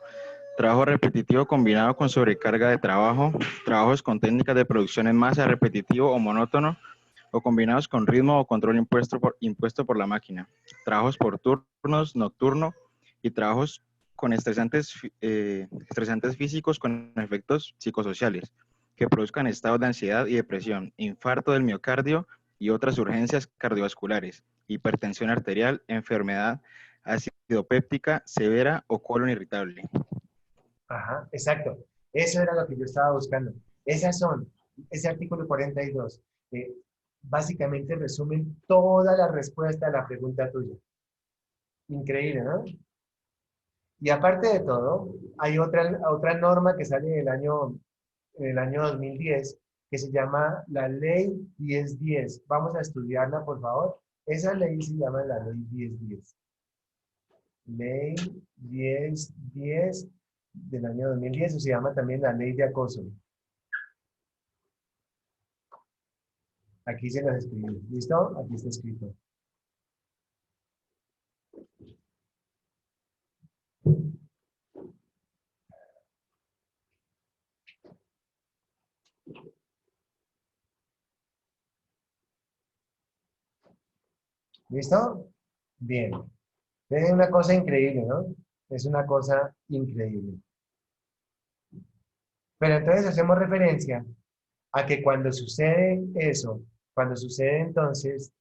trabajo repetitivo combinado con sobrecarga de trabajo, trabajos con técnicas de producción en masa repetitivo o monótono, o combinados con ritmo o control impuesto por la máquina, trabajos por turnos, nocturno, y trabajos con estresantes físicos con efectos psicosociales, que produzcan estados de ansiedad y depresión, infarto del miocardio y otras urgencias cardiovasculares, hipertensión arterial, enfermedad acidopéptica severa o colon irritable. Ajá, exacto. Eso era lo que yo estaba buscando. Esas son ese artículo 42 básicamente resumen toda la respuesta a la pregunta tuya. Increíble, ¿no? Y aparte de todo, hay otra norma que sale en el año 2010 que se llama la Ley 1010. Vamos a estudiarla, por favor. Esa ley se llama la Ley 1010. Ley 1010 del año 2010, o se llama también la Ley de Acoso. Aquí se las escribí. ¿Listo? Aquí está escrito. ¿Listo? Bien. Es una cosa increíble, ¿no? Es una cosa increíble. Pero entonces hacemos referencia a que cuando sucede eso, cuando sucede entonces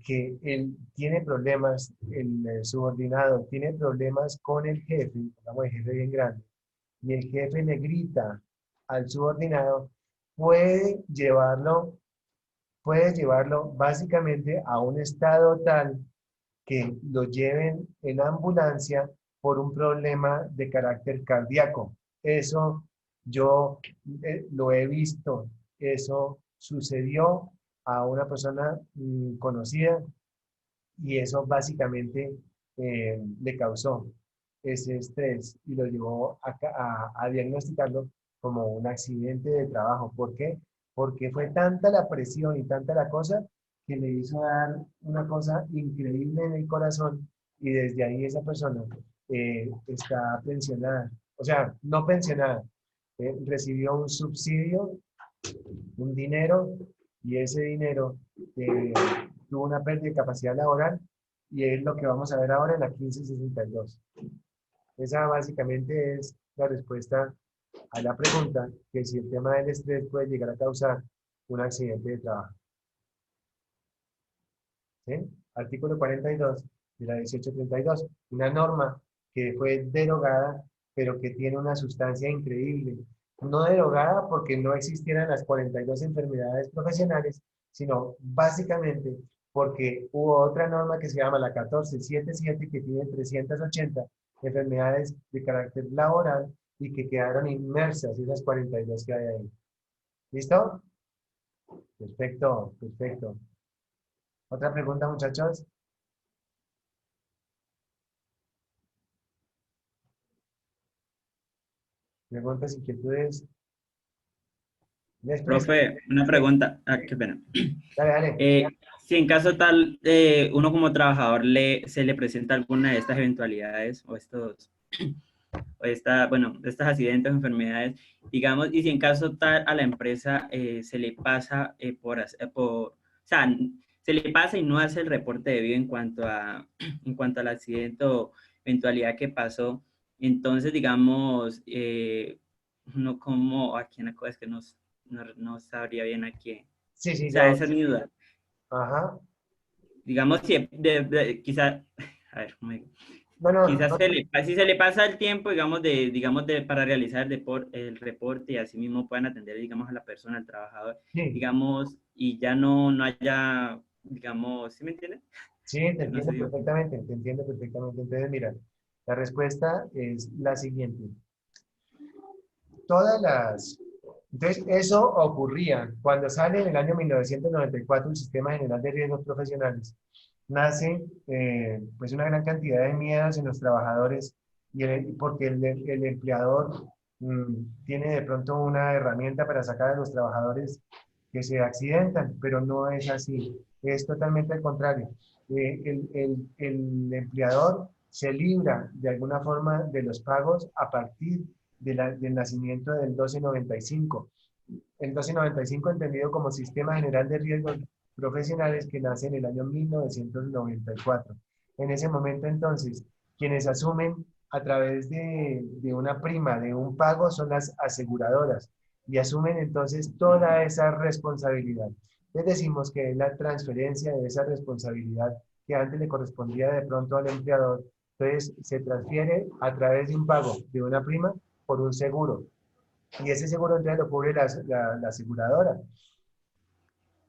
que él tiene problemas, el subordinado tiene problemas con el jefe, digamos el jefe bien grande, y el jefe le grita al subordinado, puede llevarlo básicamente a un estado tal que lo lleven en ambulancia por un problema de carácter cardíaco. Eso yo lo he visto, eso sucedió a una persona conocida y eso básicamente le causó ese estrés y lo llevó a diagnosticarlo como un accidente de trabajo. ¿Por qué? Porque fue tanta la presión y tanta la cosa que le hizo dar una cosa increíble en el corazón y desde ahí esa persona está pensionada. O sea, no pensionada, recibió un subsidio, un dinero, y ese dinero tuvo una pérdida de capacidad laboral y es lo que vamos a ver ahora en la 1562. Esa básicamente es la respuesta a la pregunta que si el tema del estrés puede llegar a causar un accidente de trabajo. ¿Sí? Artículo 42 de la 1832, una norma que fue derogada, pero que tiene una sustancia increíble. No derogada porque no existieran las 42 enfermedades profesionales, sino básicamente porque hubo otra norma que se llama la 1477 que tiene 380 enfermedades de carácter laboral y que quedaron inmersas esas 42 que hay ahí. ¿Listo? Perfecto, perfecto. ¿Otra pregunta, muchachos? Preguntas, inquietudes. Profe, una pregunta. Ah, qué pena. Dale, dale. Si en caso tal, uno como trabajador se le presenta alguna de estas eventualidades o estos accidentes o enfermedades, digamos, y si en caso tal a la empresa se le pasa o sea, se le pasa y no hace el reporte debido en cuanto al accidente o eventualidad que pasó, entonces, digamos, uno como, a quién es que no sabría bien a quién. Sí, sí, O sea, yo. esa es mi duda. Ajá. Digamos, si quizás, a ver, ¿cómo digo? Bueno, Quizás si se le pasa el tiempo, para realizar el reporte y así mismo puedan atender, digamos, a la persona, al trabajador, sí. digamos, y ya no haya, digamos, ¿sí me entienden? Sí, te No entiendo sé, perfectamente, te entiendo perfectamente. Entonces, mira, la respuesta es la siguiente. Entonces, eso ocurría cuando sale en el año 1994 el Sistema General de Riesgos Profesionales. Nace pues una gran cantidad de miedos en los trabajadores porque el empleador tiene de pronto una herramienta para sacar a los trabajadores que se accidentan, pero no es así. Es totalmente al contrario. El empleador se libra de alguna forma de los pagos a partir del nacimiento del 1295. El 1295 entendido como Sistema General de Riesgos Profesionales que nace en el año 1994. En ese momento entonces, quienes asumen a través de una prima, de un pago, son las aseguradoras y asumen entonces toda esa responsabilidad. Les decimos que es la transferencia de esa responsabilidad que antes le correspondía de pronto al empleador, entonces se transfiere a través de un pago de una prima por un seguro. Y ese seguro entonces lo cubre la aseguradora.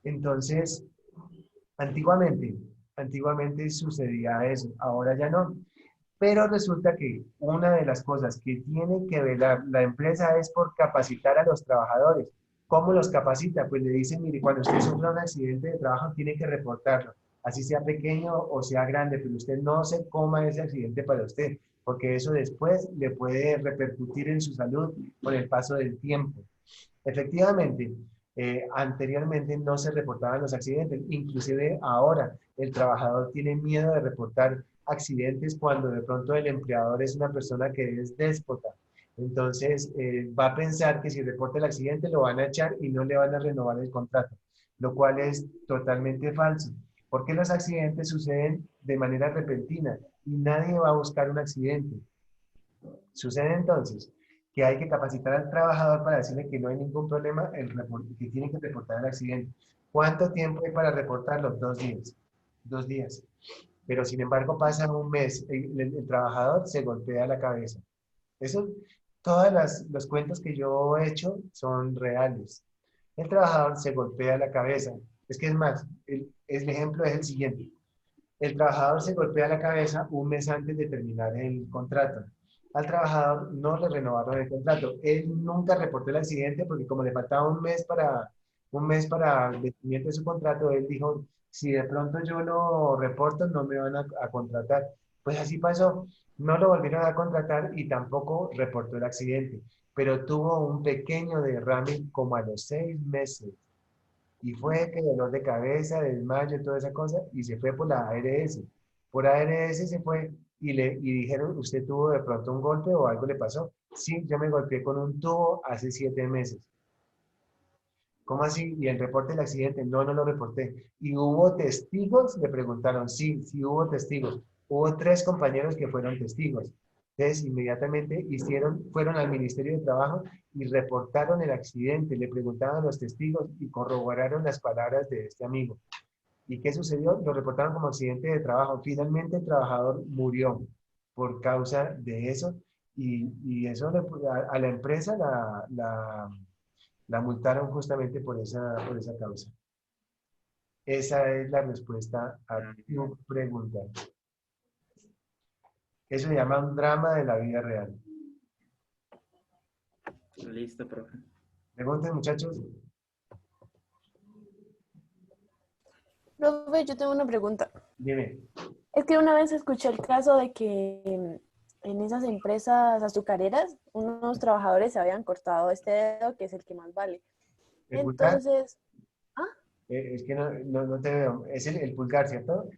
Entonces, antiguamente sucedía eso, ahora ya no. Pero resulta que una de las cosas que tiene que velar la empresa es por capacitar a los trabajadores. ¿Cómo los capacita? Pues le dicen, mire, cuando usted sufra un accidente de trabajo, tiene que reportarlo. Así sea pequeño o sea grande, pero usted no se coma ese accidente para usted, porque eso después le puede repercutir en su salud con el paso del tiempo. Efectivamente, anteriormente no se reportaban los accidentes, inclusive ahora el trabajador tiene miedo de reportar accidentes cuando de pronto el empleador es una persona que es déspota. Entonces va a pensar que si reporta el accidente lo van a echar y no le van a renovar el contrato, lo cual es totalmente falso, porque los accidentes suceden de manera repentina y nadie va a buscar un accidente. Sucede entonces que hay que capacitar al trabajador para decirle que no hay ningún problema, que tiene que reportar el accidente. ¿Cuánto tiempo hay para reportarlo? 2 días. 2 días. Pero sin embargo pasa un mes, el trabajador se golpea la cabeza. Eso, todos los cuentos que yo he hecho son reales. El trabajador se golpea la cabeza. Es que es más, el ejemplo es el siguiente. El trabajador se golpea la cabeza un mes antes de terminar el contrato. Al trabajador no le renovaron el contrato. Él nunca reportó el accidente porque como le faltaba un mes para el vencimiento de su contrato, él dijo, si de pronto yo lo reporto, no me van a contratar. Pues así pasó. No lo volvieron a contratar y tampoco reportó el accidente. Pero tuvo un pequeño derrame como a los 6 meses. Y fue que dolor de cabeza, desmayo, toda esa cosa, y se fue por la ARS. Por ARS se fue y dijeron, ¿usted tuvo de pronto un golpe o algo le pasó? Sí, yo me golpeé con un tubo hace 7 meses. ¿Cómo así? ¿Y el reporte del accidente? No, no lo reporté. ¿Y hubo testigos? Le preguntaron. Sí, sí hubo testigos. Hubo 3 compañeros que fueron testigos. Entonces, inmediatamente fueron al Ministerio de Trabajo y reportaron el accidente. Le preguntaban a los testigos y corroboraron las palabras de este amigo. ¿Y qué sucedió? Lo reportaron como accidente de trabajo. Finalmente el trabajador murió por causa de eso y eso a la empresa la multaron justamente por esa causa. Esa es la respuesta a tu pregunta. Eso se llama un drama de la vida real. Listo, profe. Pregunten, muchachos. Profe, yo tengo una pregunta. Dime. Es que una vez escuché el caso de que en esas empresas azucareras, unos trabajadores se habían cortado este dedo, que es el que más vale. ¿El pulgar? Entonces, Es que no te veo. Es el pulgar, ¿cierto?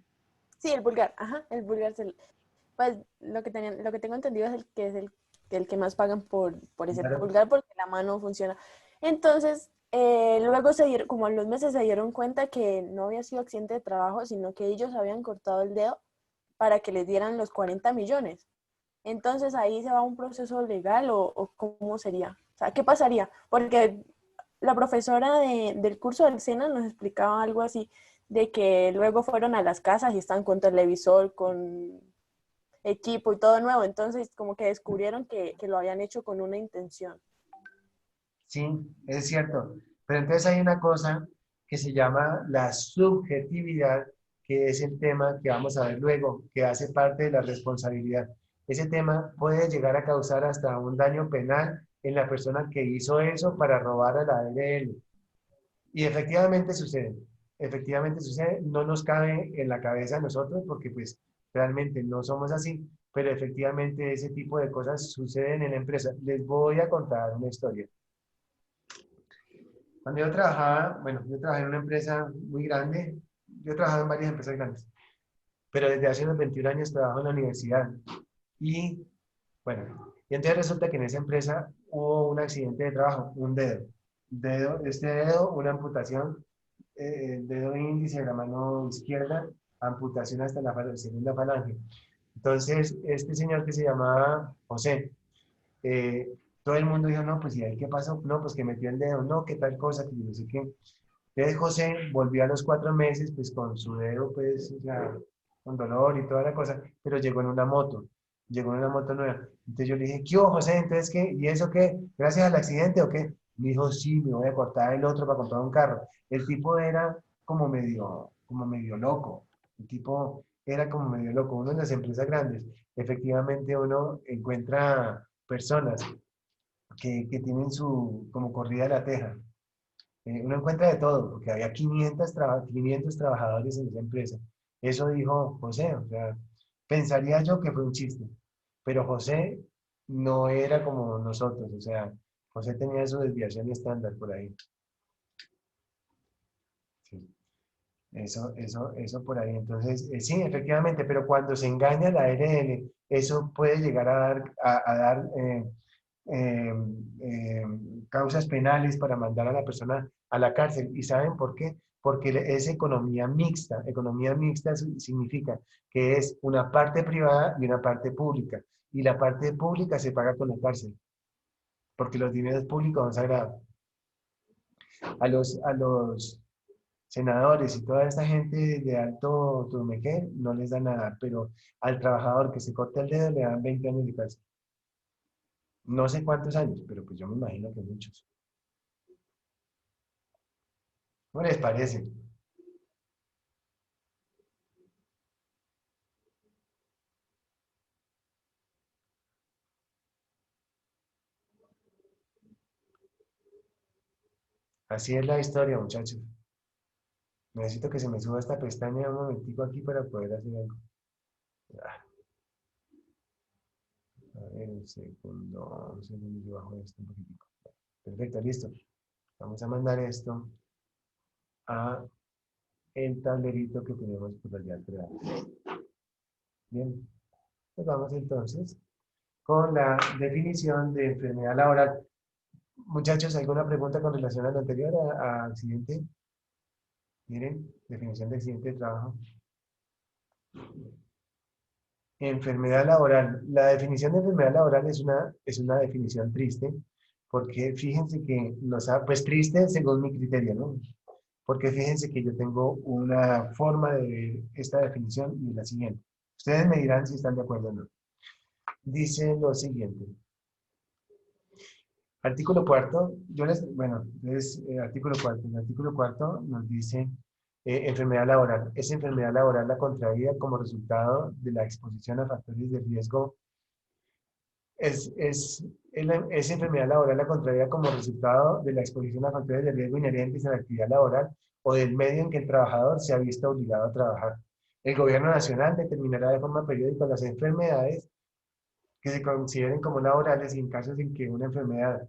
sí, el pulgar, ajá, el pulgar. Pues lo que tengo entendido es el que más pagan por ese Claro. pulgar porque la mano funciona. Entonces, luego como a los meses se dieron cuenta que no había sido accidente de trabajo, sino que ellos habían cortado el dedo para que les dieran los 40 millones. Entonces, ahí se va un proceso legal o ¿cómo sería? O sea, ¿qué pasaría? Porque la profesora del curso del SENA nos explicaba algo así, de que luego fueron a las casas y están con televisor, con equipo y todo nuevo. Entonces, como que descubrieron que lo habían hecho con una intención. Sí, es cierto. Pero entonces hay una cosa que se llama la subjetividad, que es el tema que vamos a ver luego, que hace parte de la responsabilidad. Ese tema puede llegar a causar hasta un daño penal en la persona que hizo eso para robar a la ARL. Y efectivamente sucede, no nos cabe en la cabeza a nosotros porque pues realmente no somos así, pero efectivamente ese tipo de cosas suceden en la empresa. Les voy a contar una historia. Cuando yo trabajé en una empresa muy grande, yo he trabajado en varias empresas grandes, pero desde hace unos 21 años trabajo en la universidad. Y y entonces resulta que en esa empresa hubo un accidente de trabajo, un dedo. Este dedo, una amputación, dedo índice de la mano izquierda, amputación hasta la segunda falange. Entonces, este señor que se llamaba José, todo el mundo dijo, no, pues ¿y ahí qué pasó? No, pues que metió el dedo, no, qué tal cosa, que no sé qué. Entonces José volvió a los 4 meses, pues con su dedo, pues, o sea, con dolor y toda la cosa, pero llegó en una moto. llegó una moto nueva. Entonces yo le dije, ¿qué hubo, José? Entonces, ¿qué? ¿Y eso qué? ¿Gracias al accidente o qué? Me dijo, sí, me voy a cortar el otro para comprar un carro. El tipo era como medio loco. El tipo era como medio loco. Uno en las empresas grandes, efectivamente uno encuentra personas que tienen su, como corrida de la teja. Uno encuentra de todo, porque había 500 trabajadores en esa empresa. Eso dijo José, o sea, pensaría yo que fue un chiste, pero José no era como nosotros, o sea, José tenía su desviación estándar por ahí. Sí, eso por ahí. Entonces, sí, efectivamente, pero cuando se engaña la ARL, eso puede llegar a dar eh, eh, causas penales para mandar a la persona a la cárcel. ¿Y saben por qué? Porque es economía mixta. Economía mixta significa que es una parte privada y una parte pública. Y la parte pública se paga con la cárcel, porque los dineros públicos son sagrados. A los senadores y toda esta gente de alto turmequé no les da nada, pero al trabajador que se corta el dedo le dan 20 años de cárcel. No sé cuántos años, pero pues yo me imagino que muchos. ¿Cómo les parece? Así es la historia, muchachos. Necesito que se me suba esta pestaña un momentico aquí para poder hacer algo. Ah, a ver, un segundo, yo bajo esto un poquitico. Perfecto, listo. Vamos a mandar esto a el tablerito que tenemos por allá atrás. Bien, pues vamos entonces con la definición de enfermedad laboral. Muchachos, ¿alguna pregunta con relación a lo anterior, a accidente? Miren, definición de accidente de trabajo. Enfermedad laboral. La definición de enfermedad laboral es una definición triste, porque fíjense que pues triste según mi criterio, ¿no? Porque fíjense que yo tengo una forma de ver esta definición y es la siguiente. Ustedes me dirán si están de acuerdo o no. Dice lo siguiente. Artículo cuarto, bueno, entonces, artículo cuarto. El artículo cuarto nos dice enfermedad laboral. Es enfermedad laboral la contraída como resultado de la exposición a factores de riesgo. Es enfermedad laboral la contraída como resultado de la exposición a factores de riesgo inherentes a la actividad laboral o del medio en que el trabajador se ha visto obligado a trabajar. El gobierno nacional determinará de forma periódica las enfermedades que se consideren como laborales y en casos en que una enfermedad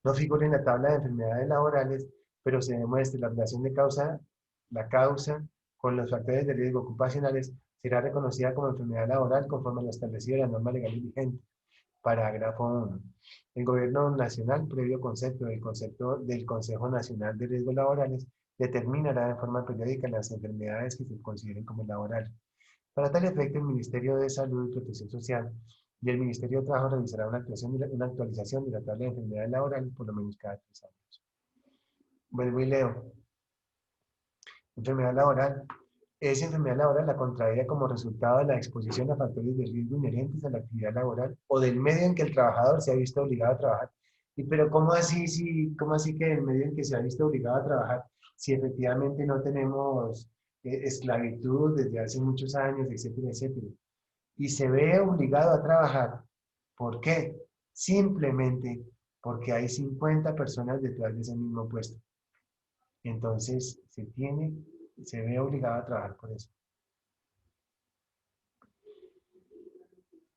no figura en la tabla de enfermedades laborales, pero se demuestre la causa con los factores de riesgo ocupacionales, será reconocida como enfermedad laboral conforme a lo establecido en la norma legal vigente. Parágrafo 1. El Gobierno Nacional, previo concepto del Consejo Nacional de Riesgos Laborales, determinará de forma periódica las enfermedades que se consideren como laborales. Para tal efecto, el Ministerio de Salud y Protección Social y el Ministerio de Trabajo realizará una actualización de la tabla de enfermedades laborales por lo menos cada 3 años. Vuelvo y leo. Enfermedad laboral. Es enfermedad laboral la contraída como resultado de la exposición a factores de riesgo inherentes a la actividad laboral o del medio en que el trabajador se ha visto obligado a trabajar. Pero ¿cómo así que el medio en que se ha visto obligado a trabajar, si efectivamente no tenemos esclavitud desde hace muchos años, etcétera, etcétera? Y se ve obligado a trabajar. ¿Por qué? Simplemente porque hay 50 personas detrás de ese mismo puesto. Entonces, se ve obligado a trabajar por eso.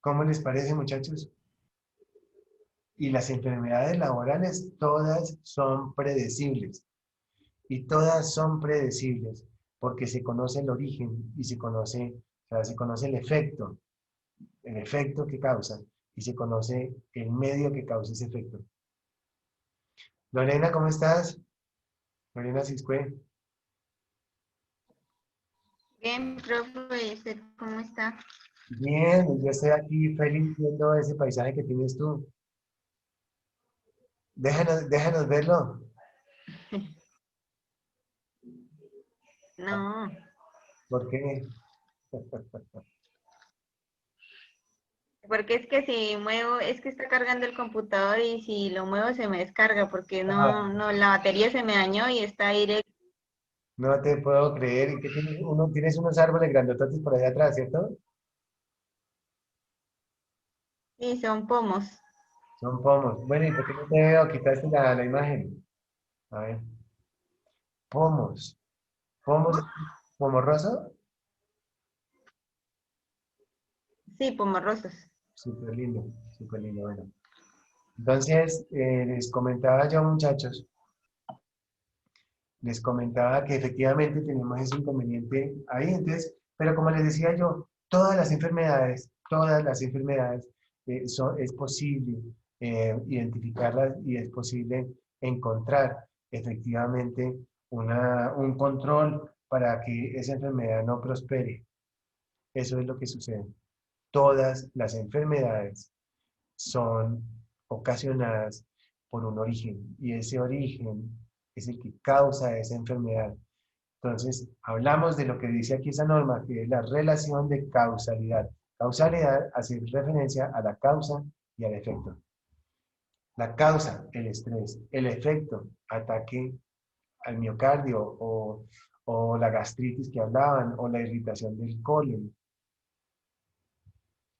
¿Cómo les parece, muchachos? Y las enfermedades laborales, todas son predecibles. Y todas son predecibles porque se conoce el origen y se conoce el efecto que causa y se conoce el medio que causa ese efecto. Lorena, ¿cómo estás? Lorena Ciscue. Bien, profe, ¿y usted cómo está? Bien, yo estoy aquí feliz viendo ese paisaje que tienes tú. Déjanos verlo. No. ¿Por qué? Porque es que si muevo, es que está cargando el computador y si lo muevo se me descarga porque Ah, la batería se me dañó y está directo. no te puedo creer. ¿Y qué tienes? Tienes unos árboles grandototes por allá atrás, ¿cierto? Sí, son pomos. Son pomos. Bueno, ¿y por qué no te veo? Quitaste la imagen. A ver. Pomos. ¿Pomos? ¿Pomorroso? Sí, pomos rosas. Súper lindo, bueno. Entonces, les comentaba yo, muchachos, les comentaba que efectivamente tenemos ese inconveniente ahí. Entonces, pero como les decía yo, todas las enfermedades es posible identificarlas y es posible encontrar efectivamente un control para que esa enfermedad no prospere. Eso es lo que sucede. Todas las enfermedades son ocasionadas por un origen y ese origen es el que causa esa enfermedad. Entonces, hablamos de lo que dice aquí esa norma, que es la relación de causalidad. Causalidad hace referencia a la causa y al efecto. La causa, el estrés. El efecto, ataque al miocardio o la gastritis que hablaban o la irritación del colon.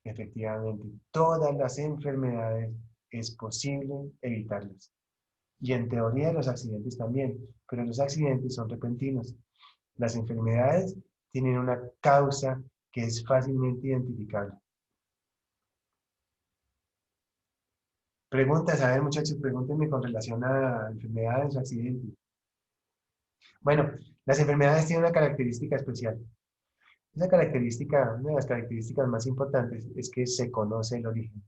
Efectivamente, todas las enfermedades es posible evitarlas. Y en teoría los accidentes también, pero los accidentes son repentinos. Las enfermedades tienen una causa que es fácilmente identificable. Preguntas, a ver muchachos, pregúntenme con relación a enfermedades o accidentes. Bueno, las enfermedades tienen una característica especial. Esa característica, una de las características más importantes es que se conoce el origen.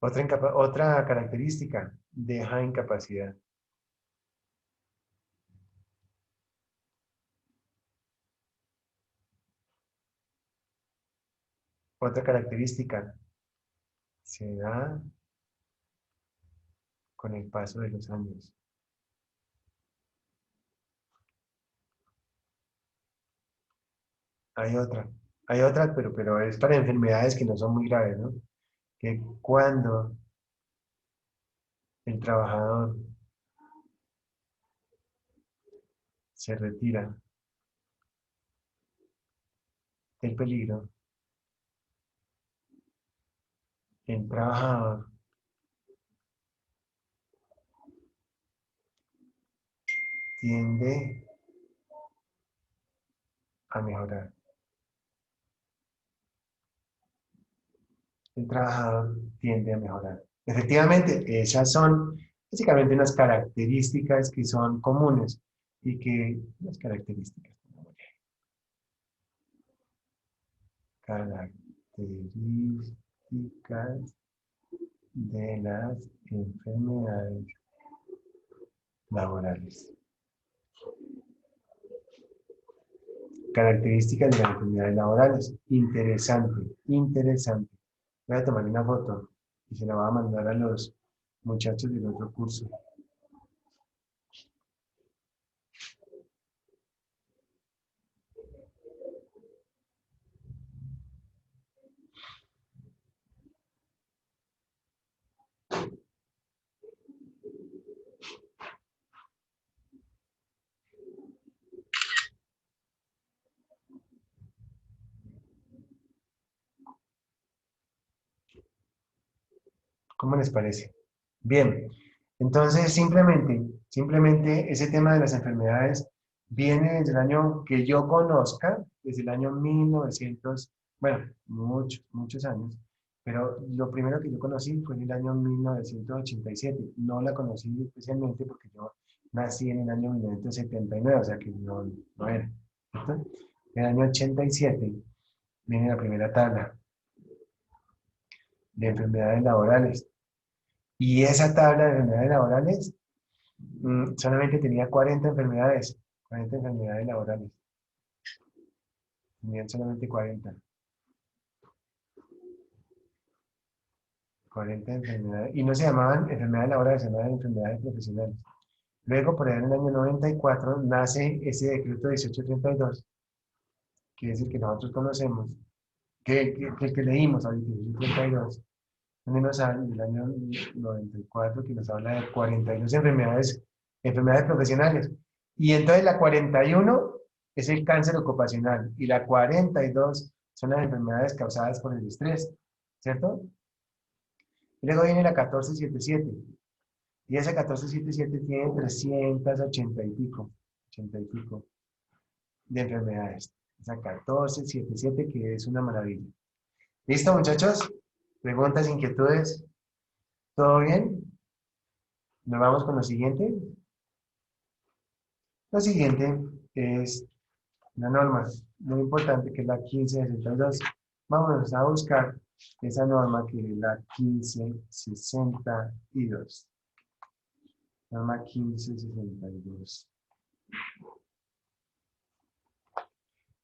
Otra característica, deja incapacidad. Otra característica, se da con el paso de los años. Hay otra, pero es para enfermedades que no son muy graves, ¿no? Que cuando el trabajador se retira del peligro, el trabajador tiende a mejorar. El trabajador tiende a mejorar. Efectivamente, esas son básicamente unas características que son comunes y que las características de las enfermedades laborales. Características de las enfermedades laborales. Interesante, interesante. Voy a tomar una foto y se la voy a mandar a los muchachos del otro curso. ¿Cómo les parece? Bien, entonces simplemente ese tema de las enfermedades viene desde el año que yo conozca, desde el año 1900, bueno, muchos años, pero lo primero que yo conocí fue en el año 1987. No la conocí especialmente porque yo nací en el año 1979, o sea que no era. ¿Cierto? En el año 87 viene la primera tabla de enfermedades laborales. Y esa tabla de enfermedades laborales solamente tenía 40 enfermedades laborales. Tenían solamente 40. 40 enfermedades. Y no se llamaban enfermedades laborales, se llamaban enfermedades profesionales. Luego, por ahí en el año 94, nace ese decreto 1832, que es el que nosotros conocemos, que leímos ahorita, 1832, donde nos habla del año 94, que nos habla de 42 enfermedades profesionales. Y entonces la 41 es el cáncer ocupacional y la 42 son las enfermedades causadas por el estrés, ¿cierto? Y luego viene la 1477. Y esa 1477 tiene 380 y pico de enfermedades. Esa 1477 que es una maravilla. ¿Listo, muchachos? ¿Preguntas, inquietudes? ¿Todo bien? ¿Nos vamos con lo siguiente? Lo siguiente es una norma muy importante que es la 1562. Vámonos a buscar esa norma que es la 1562. Norma 1562.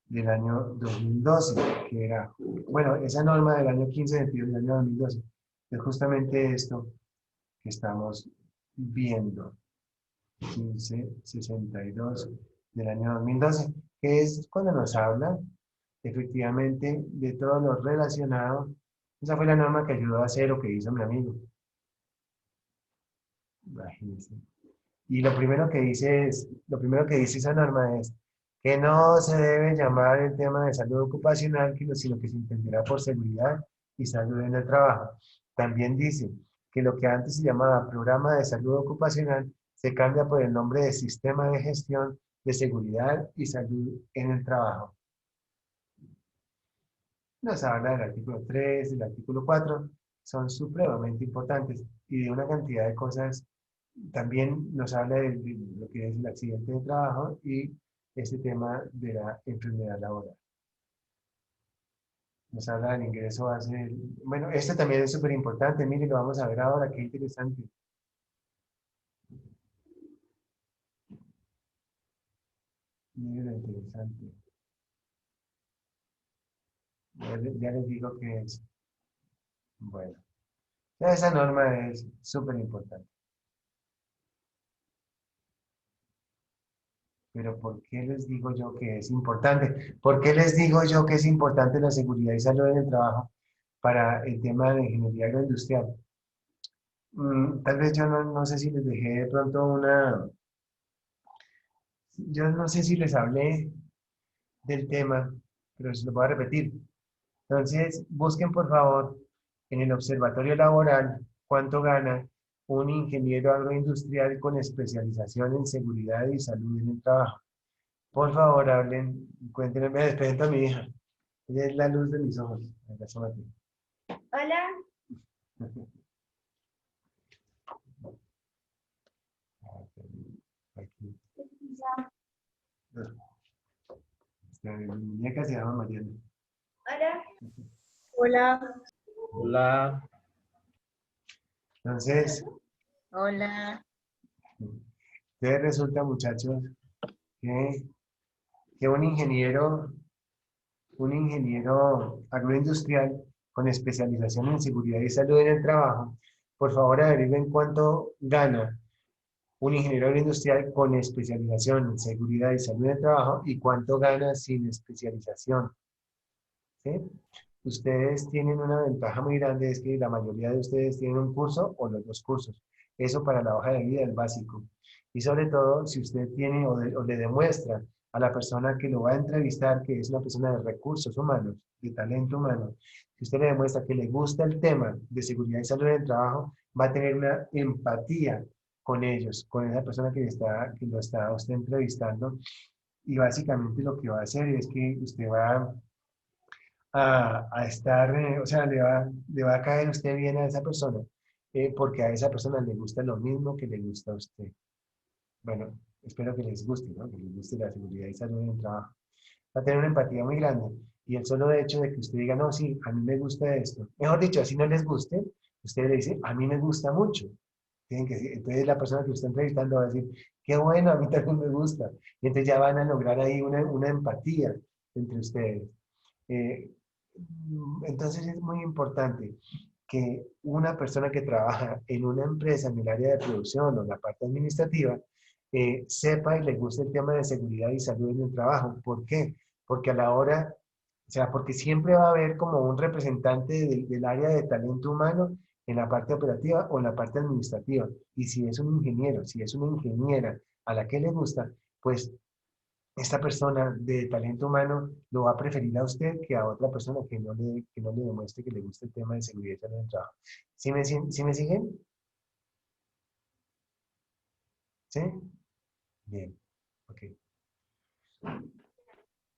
Del año 2012, que era, bueno, esa norma del año 1522 del año 2012, es justamente esto que estamos viendo. 1562 del año 2012, que es cuando nos habla efectivamente de todo lo relacionado. Esa fue la norma que ayudó a hacer lo que hizo mi amigo. Imagínense. Y lo primero que dice esa norma es que no se debe llamar el tema de salud ocupacional, sino que se entenderá por seguridad y salud en el trabajo. También dice que lo que antes se llamaba programa de salud ocupacional se cambia por el nombre de sistema de gestión de seguridad y salud en el trabajo. Nos habla del artículo 3, del artículo 4, son supremamente importantes y de una cantidad de cosas. También nos habla de lo que es el accidente de trabajo y este tema de la enfermedad laboral. Nos habla del ingreso base. Bueno, esto también es súper importante. Miren, lo vamos a ver ahora, qué interesante. Miren lo interesante. Ya les digo que es. Bueno, ya esa norma es súper importante. Pero ¿por qué les digo yo que es importante? ¿Por qué les digo yo que es importante la seguridad y salud en el trabajo para el tema de ingeniería agroindustrial? Tal vez yo no sé si les dejé de pronto yo no sé si les hablé del tema, pero se lo voy a repetir. Entonces, busquen por favor en el observatorio laboral cuánto gana un ingeniero agroindustrial con especialización en seguridad y salud en el trabajo. Por favor, hablen, cuéntenme, me presento a mi hija. Ella es la luz de mis ojos. Hola. Aquí. Mi muñeca se llama Mariana. Hola. Hola. Hola. Entonces, Hola. ustedes resulta, muchachos, que un ingeniero agroindustrial con especialización en seguridad y salud en el trabajo, por favor averigüen cuánto gana un ingeniero agroindustrial con especialización en seguridad y salud en el trabajo y cuánto gana sin especialización. ¿Sí? Ustedes tienen una ventaja muy grande, es que la mayoría de ustedes tienen un curso o los dos cursos. Eso para la hoja de vida es básico. Y sobre todo, si usted tiene o le demuestra a la persona que lo va a entrevistar, que es una persona de recursos humanos, de talento humano, si usted le demuestra que le gusta el tema de seguridad y salud en el trabajo, va a tener una empatía con ellos, con esa persona que lo está usted entrevistando. Y básicamente lo que va a hacer es que usted va a estar, o sea, le va a caer usted bien a esa persona, porque a esa persona le gusta lo mismo que le gusta a usted. Bueno, espero que les guste, ¿no? Que les guste la seguridad y salud en el trabajo. Va a tener una empatía muy grande. Y el solo hecho de que usted diga, no, sí, a mí me gusta esto. Mejor dicho, así no les guste, usted le dice, a mí me gusta mucho. Entonces la persona que usted está entrevistando va a decir, qué bueno, a mí también me gusta. Y entonces ya van a lograr ahí una empatía entre ustedes. Entonces es muy importante. que una persona que trabaja en una empresa en el área de producción o en la parte administrativa sepa y le guste el tema de seguridad y salud en el trabajo. ¿Por qué? Porque a la hora, o sea, porque siempre va a haber como un representante del área de talento humano en la parte operativa o en la parte administrativa. Y si es un ingeniero, si es una ingeniera a la que le gusta, pues esta persona de talento humano lo va a preferir a usted que a otra persona que no le demuestre que le gusta el tema de seguridad y salud en el trabajo. ¿Sí me siguen? ¿Sí? Bien, ok.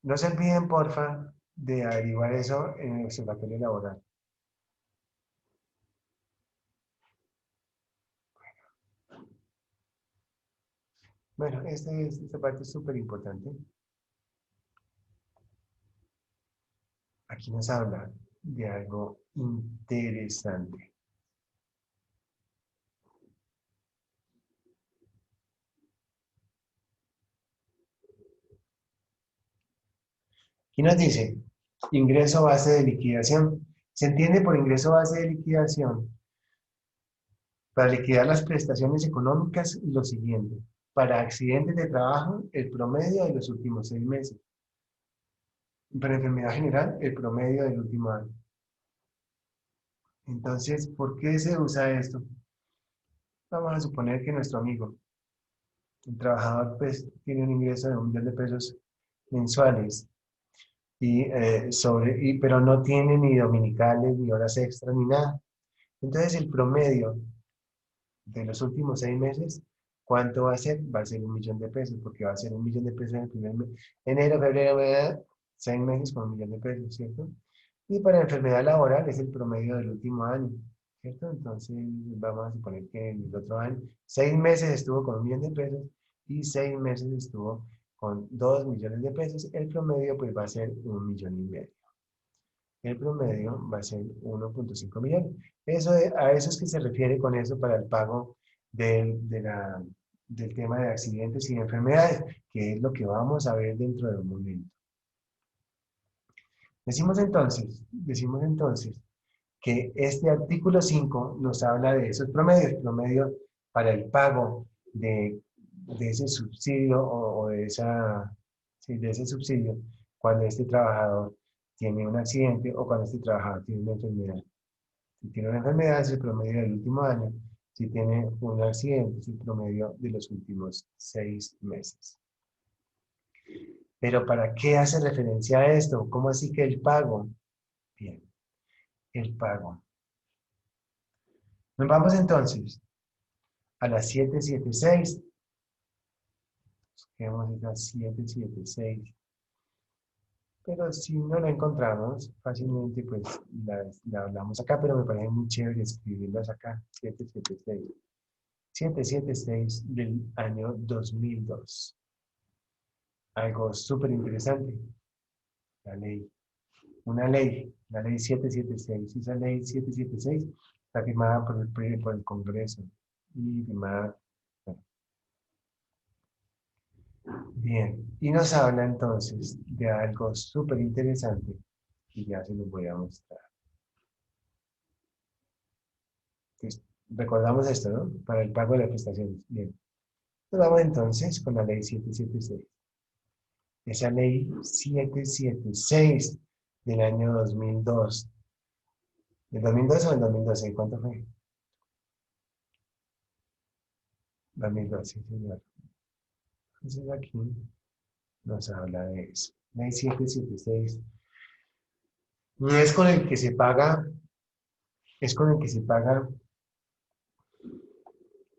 No se olviden, porfa, de averiguar eso en el observatorio laboral. Bueno, esta parte es súper importante. Aquí nos habla de algo interesante. Aquí nos dice, ingreso base de liquidación. Se entiende por ingreso base de liquidación, para liquidar las prestaciones económicas, lo siguiente. Para accidentes de trabajo, el promedio de los últimos 6 meses. Para enfermedad general, el promedio del último año. Entonces, ¿por qué se usa esto? Vamos a suponer que nuestro amigo, el trabajador, pues, tiene un ingreso de 1.000.000 de pesos mensuales, pero no tiene ni dominicales, ni horas extras, ni nada. Entonces, el promedio de los últimos 6 meses, ¿cuánto va a ser? Va a ser 1.000.000 de pesos, porque va a ser 1.000.000 de pesos en el primer mes. Enero, febrero, 6 meses con 1.000.000 de pesos, ¿cierto? Y para enfermedad laboral es el promedio del último año, ¿cierto? Entonces, vamos a suponer que en el otro año, 6 meses estuvo con 1.000.000 de pesos y 6 meses estuvo con 2.000.000 de pesos. El promedio, pues, va a ser 1.500.000. El promedio va a ser 1.5 millones. A eso es que se refiere con eso para el pago del tema de accidentes y enfermedades, que es lo que vamos a ver dentro de un momento. Decimos entonces que este artículo 5 nos habla de esos promedios, promedio para el pago de ese subsidio o de ese subsidio cuando este trabajador tiene un accidente o cuando este trabajador tiene una enfermedad. Si tiene una enfermedad es el promedio del último año. Si tiene un accidente es el promedio de los últimos 6 meses. Pero ¿para qué hace referencia a esto? ¿Cómo así que el pago? Bien, el pago. Nos vamos entonces a la 776. Busquemos la 776. Pero si no la encontramos fácilmente, pues la hablamos acá, pero me parece muy chévere escribirlas acá. 776. 776 del año 2002. Algo súper interesante. La ley. Una ley, la ley 776. Esa ley 776 está firmada por el Congreso. Y firmada. Bueno. Bien, y nos habla entonces de algo súper interesante que ya se los voy a mostrar. Entonces, recordamos esto, ¿no? Para el pago de las prestaciones. Bien. Nos vamos entonces con la ley 776. Esa ley 776 del año 2002. ¿Del 2002 o del 2012? ¿Cuánto fue? 2012, sí, señor. Entonces aquí nos habla de eso. Ley 776. Y es con el que se paga,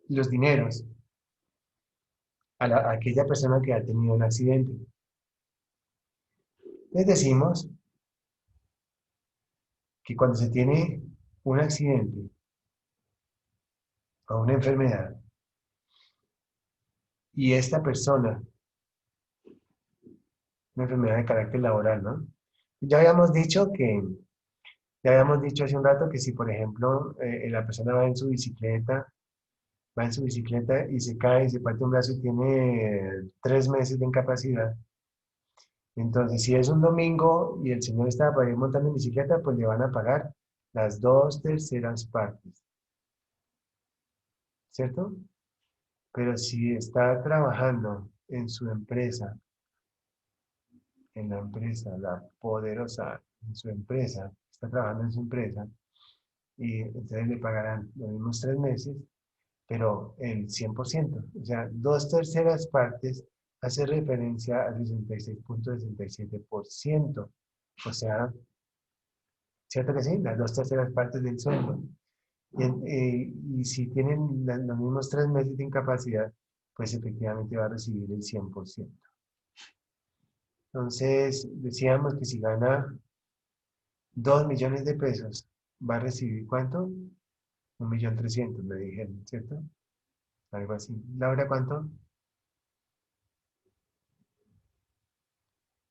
los dineros a aquella persona que ha tenido un accidente. Les decimos que cuando se tiene un accidente o una enfermedad y esta persona, una enfermedad de carácter laboral, ¿no? Ya habíamos dicho hace un rato que si, por ejemplo, la persona va en su bicicleta y se cae y se parte un brazo y tiene 3 meses de incapacidad. Entonces, si es un domingo y el señor estaba para ir montando en bicicleta, pues le van a pagar las 2/3 partes, ¿cierto? Pero si está trabajando en su empresa, en la empresa, la poderosa, en su empresa, está trabajando en su empresa, y entonces le pagarán los mismos 3 meses, pero el 100%, o sea, 2/3 partes hace referencia al 66,67%, o sea, ¿cierto que sí? Las 2/3 partes del sueldo. Y si tienen los mismos 3 meses de incapacidad, pues efectivamente va a recibir el 100%. Entonces, decíamos que si gana 2 millones de pesos, va a recibir ¿cuánto? 1.300.000, me dijeron, ¿cierto? Algo así. Laura, ¿cuánto?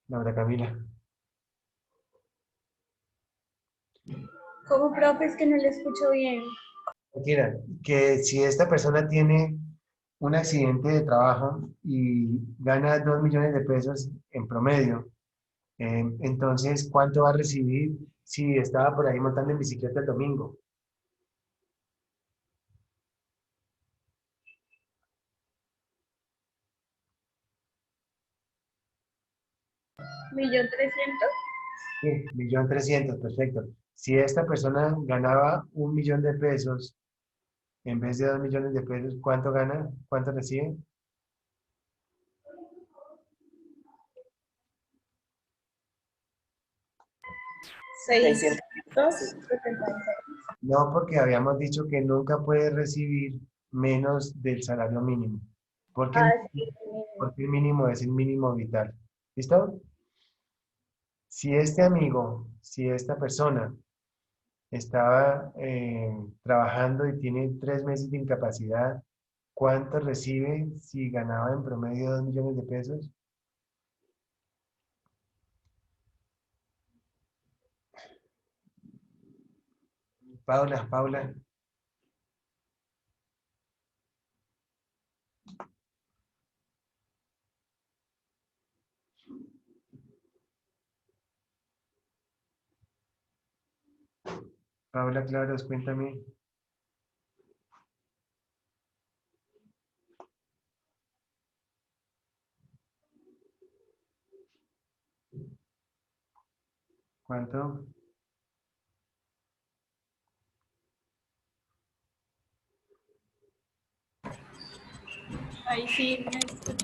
Laura Camila. ¿Cómo, profe? Es que no le escucho bien. Mira, que si esta persona tiene un accidente de trabajo y gana 2 millones de pesos en promedio, entonces, ¿cuánto va a recibir si estaba por ahí montando en bicicleta el domingo? ¿1.300.000? Sí, 1.300.000, perfecto. Si esta persona ganaba 1 millón de pesos en vez de 2 millones de pesos, ¿cuánto gana? ¿Cuánto recibe? ¿676? No, porque habíamos dicho que nunca puede recibir menos del salario mínimo. Porque Ah, el, sí. porque el mínimo es el mínimo vital. ¿Listo? Si este amigo, si esta persona estaba trabajando y tiene 3 meses de incapacidad, ¿cuánto recibe si ganaba en promedio 2 millones de pesos? Paula, Paula. Paula, Claros, cuéntame. ¿Cuánto? Ahí sí, ¿me escuchan?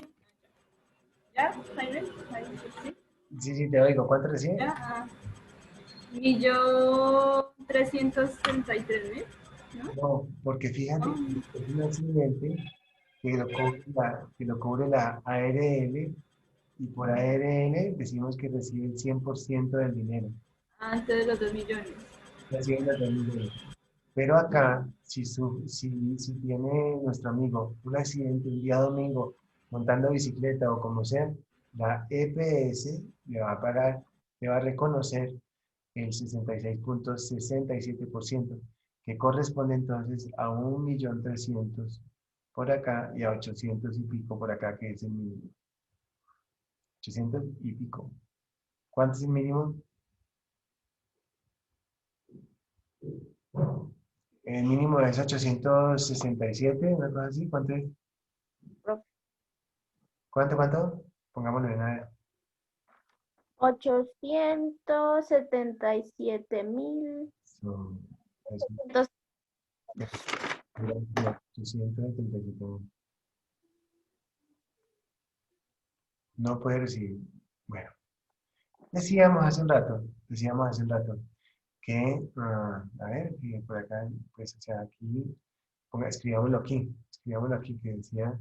¿Ya? ¿Jaime? Ahí sí. Sí, sí, te oigo. ¿Cuánto recibe? ¿Ya? Ah. 1.333.000, ¿no? No, porque fíjate, es un accidente que lo cubre la ARL y por ARL decimos que recibe el 100% del dinero. Antes de los 2 millones. Recibe los 2 millones. Pero acá, si tiene nuestro amigo un accidente un día domingo montando bicicleta o como sea, la EPS le va a pagar, le va a reconocer el 66,67%, que corresponde entonces a 1.300.000 por acá y a 800 y pico por acá, que es el mínimo. 800 y pico. ¿Cuánto es el mínimo? El mínimo es 867, una cosa así. ¿Cuánto es? ¿Cuánto? Pongámoslo en a 877.000. son- es- 877.000. No puede recibir. Bueno, decíamos hace un rato que, a ver, que por acá, pues, o sea, aquí, escribámoslo aquí, que decía,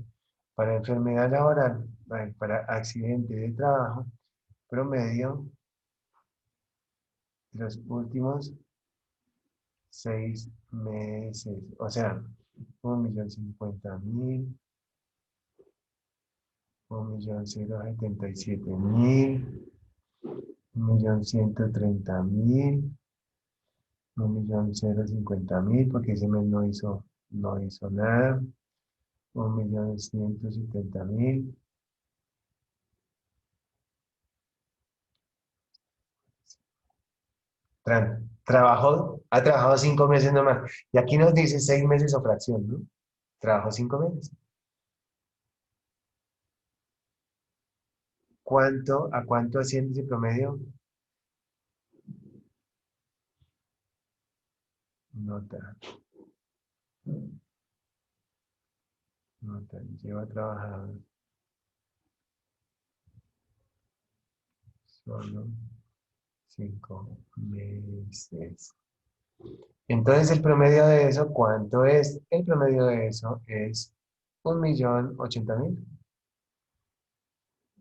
para enfermedad laboral, para accidente de trabajo, promedio de los últimos 6 meses, o sea, 1.050.000, 1.077.000, 1.130.000, 1.050.000, porque ese mes no hizo nada, 1.170.000, Tran, Ha trabajado 5 meses nomás. Y aquí nos dice 6 meses o fracción, ¿no? Trabajó 5 meses. ¿A cuánto asciende ese promedio? Nota. Nota. Lleva trabajado solo 5 meses. Entonces, el promedio de eso, ¿cuánto es? El promedio de eso es 1.080.000.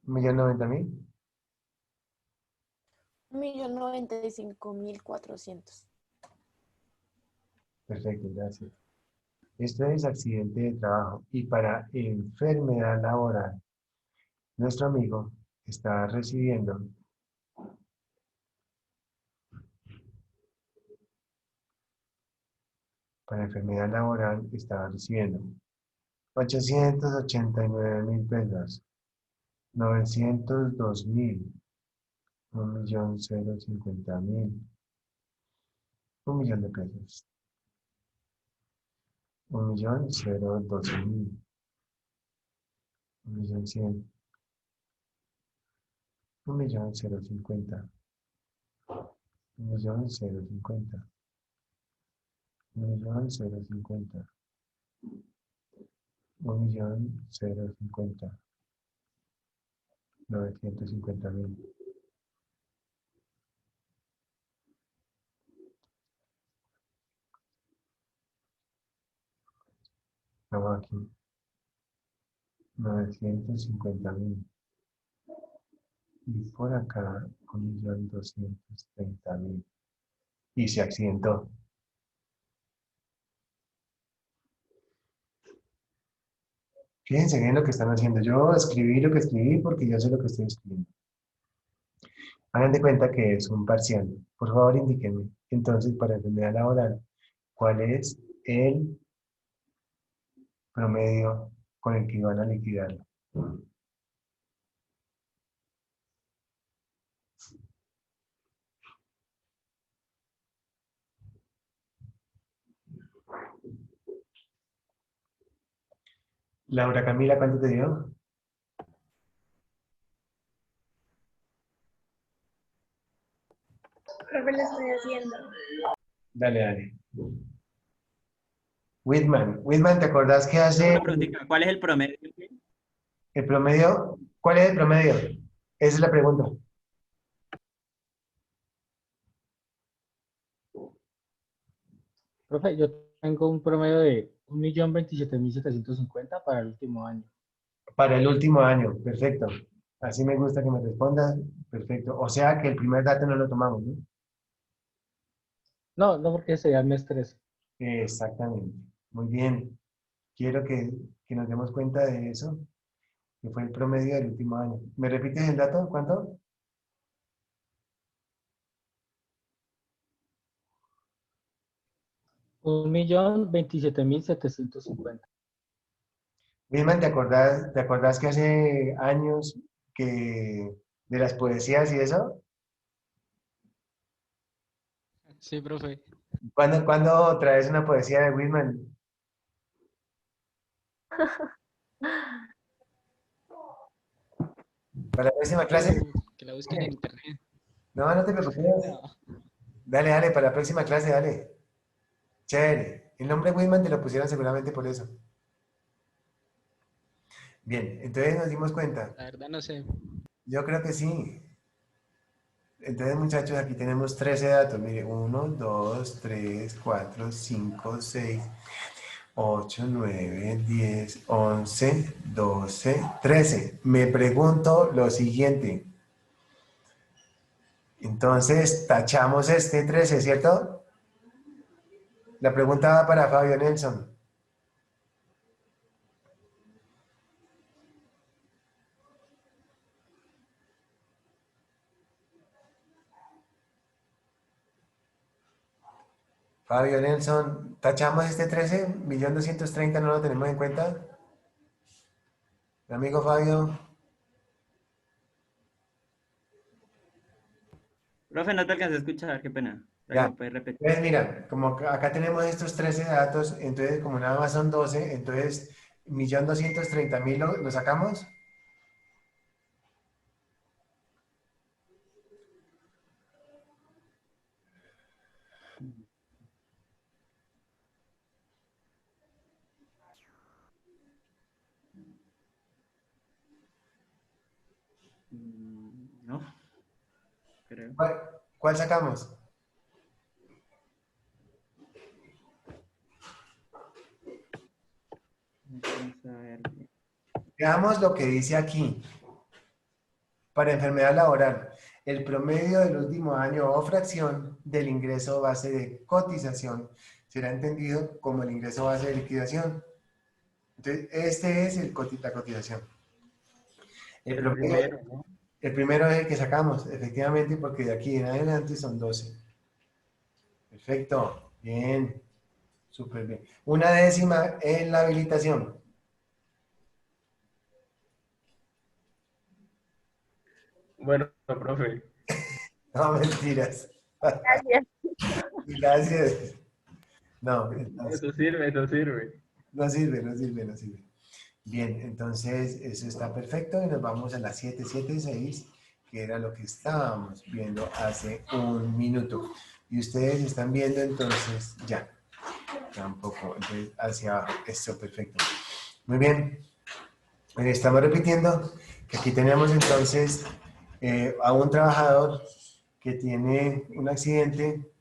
1.090.000. 1.095.400. Perfecto, gracias. Esto es accidente de trabajo. Y para enfermedad laboral, nuestro amigo está recibiendo para enfermedad laboral estaba recibiendo 889.000 pesos, 902.000, 1.050.000, 1.000.000 de pesos, 1.012.000, 1.100.000, 1.050, 1.050, 1.050, 1.050, 950.000. Estamos aquí. 950.000. Y por acá, 1.230.000. Y se accidentó. Fíjense bien lo que están haciendo. Yo escribí lo que escribí porque yo sé lo que estoy escribiendo. Hagan de cuenta que es un parcial. Por favor, indíquenme. Entonces, para enfermedad laboral, ¿cuál es el promedio con el que van a liquidarlo? Laura Camila, ¿cuánto te dio? Profe, lo estoy haciendo. Dale, dale. Whitman, ¿te acordás que Una hace preguntita, ¿cuál es el promedio? el promedio? ¿Cuál es el promedio? Esa es la pregunta. Profe, yo tengo un promedio de 1.027.750 para el último año. Para el último año, perfecto. Así me gusta que me respondas, perfecto. O sea que el primer dato no lo tomamos, ¿no? No, no porque sería el mes 3. Exactamente. Muy bien. Quiero que nos demos cuenta de eso, que fue el promedio del último año. ¿Me repites el dato? ¿Cuánto? 1.027.750. Wilman, ¿te acordás que hace años que de las poesías y eso? Sí, profe. ¿Cuándo traes una poesía de Wilman? ¿Para la próxima clase? Que la busquen en internet. No, no te preocupes. No. Dale, dale, para la próxima clase, dale. Chévere. El nombre Whitman te lo pusieron seguramente por eso. Bien, entonces nos dimos cuenta. La verdad no sé. Yo creo que sí. Entonces, muchachos, aquí tenemos 13 datos. Mire, 1, 2, 3, 4, 5, 6, 8, 9, 10, 11, 12, 13. Me pregunto lo siguiente. Entonces, tachamos este 13, ¿cierto? La pregunta va para Fabio Nelson. Fabio Nelson, ¿tachamos este 13? 1.230.000 no lo tenemos en cuenta. Mi amigo Fabio. Profe, no te alcancé a escuchar, qué pena. Ya. ¿Puedes repetir? Entonces, mira, como acá tenemos estos 13 datos, entonces como nada más son 12, entonces 1.230.000 lo sacamos. No, creo. ¿Cuál sacamos? Vamos a ver. Veamos lo que dice aquí. Para enfermedad laboral, el promedio del último año o fracción del ingreso base de cotización será entendido como el ingreso base de liquidación. Entonces, este es la cotización. El primero, ¿no? El primero es el que sacamos, efectivamente, porque de aquí en adelante son 12. Perfecto, bien, súper bien. Una décima en la habilitación. Bueno, profe. No, mentiras. Gracias. Gracias. No, entonces, Eso sirve, eso sirve. no sirve, no sirve, no sirve. Bien, entonces eso está perfecto y nos vamos a la 776, que era lo que estábamos viendo hace un minuto. Y ustedes están viendo entonces ya, tampoco, entonces hacia abajo, esto perfecto. Muy bien, estamos repitiendo que aquí tenemos entonces a un trabajador que tiene un accidente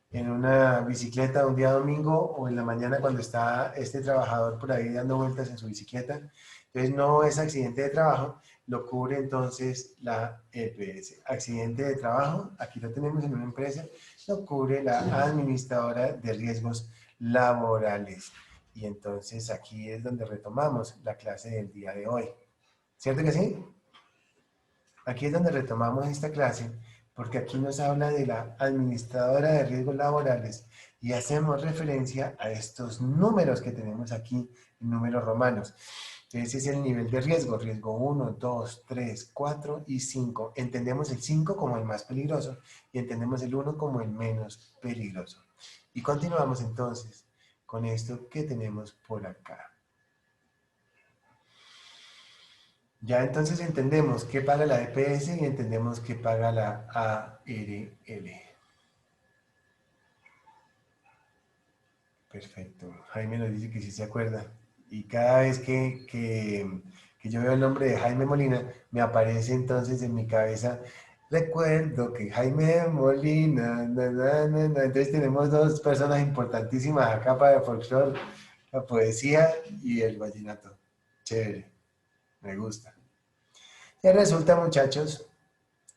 en una bicicleta un día domingo o en la mañana cuando está este trabajador por ahí dando vueltas en su bicicleta. Entonces no es accidente de trabajo, lo cubre entonces la EPS. Accidente de trabajo, aquí lo tenemos en una empresa, lo cubre la administradora de riesgos laborales. Y entonces aquí es donde retomamos la clase del día de hoy. ¿Cierto que sí? Aquí es donde retomamos esta clase, porque aquí nos habla de la administradora de riesgos laborales y hacemos referencia a estos números que tenemos aquí, números romanos. Ese es el nivel de riesgo, riesgo 1, 2, 3, 4 y 5. Entendemos el 5 como el más peligroso y entendemos el 1 como el menos peligroso. Y continuamos entonces con esto que tenemos por acá. Ya entonces entendemos qué paga la EPS y entendemos qué paga la ARL. Perfecto. Jaime nos dice que sí se acuerda. Y cada vez que yo veo el nombre de Jaime Molina, me aparece entonces en mi cabeza, recuerdo que Jaime Molina, entonces tenemos dos personas importantísimas acá para el folclore, la poesía y el vallenato. Chévere, me gusta. Y resulta, muchachos,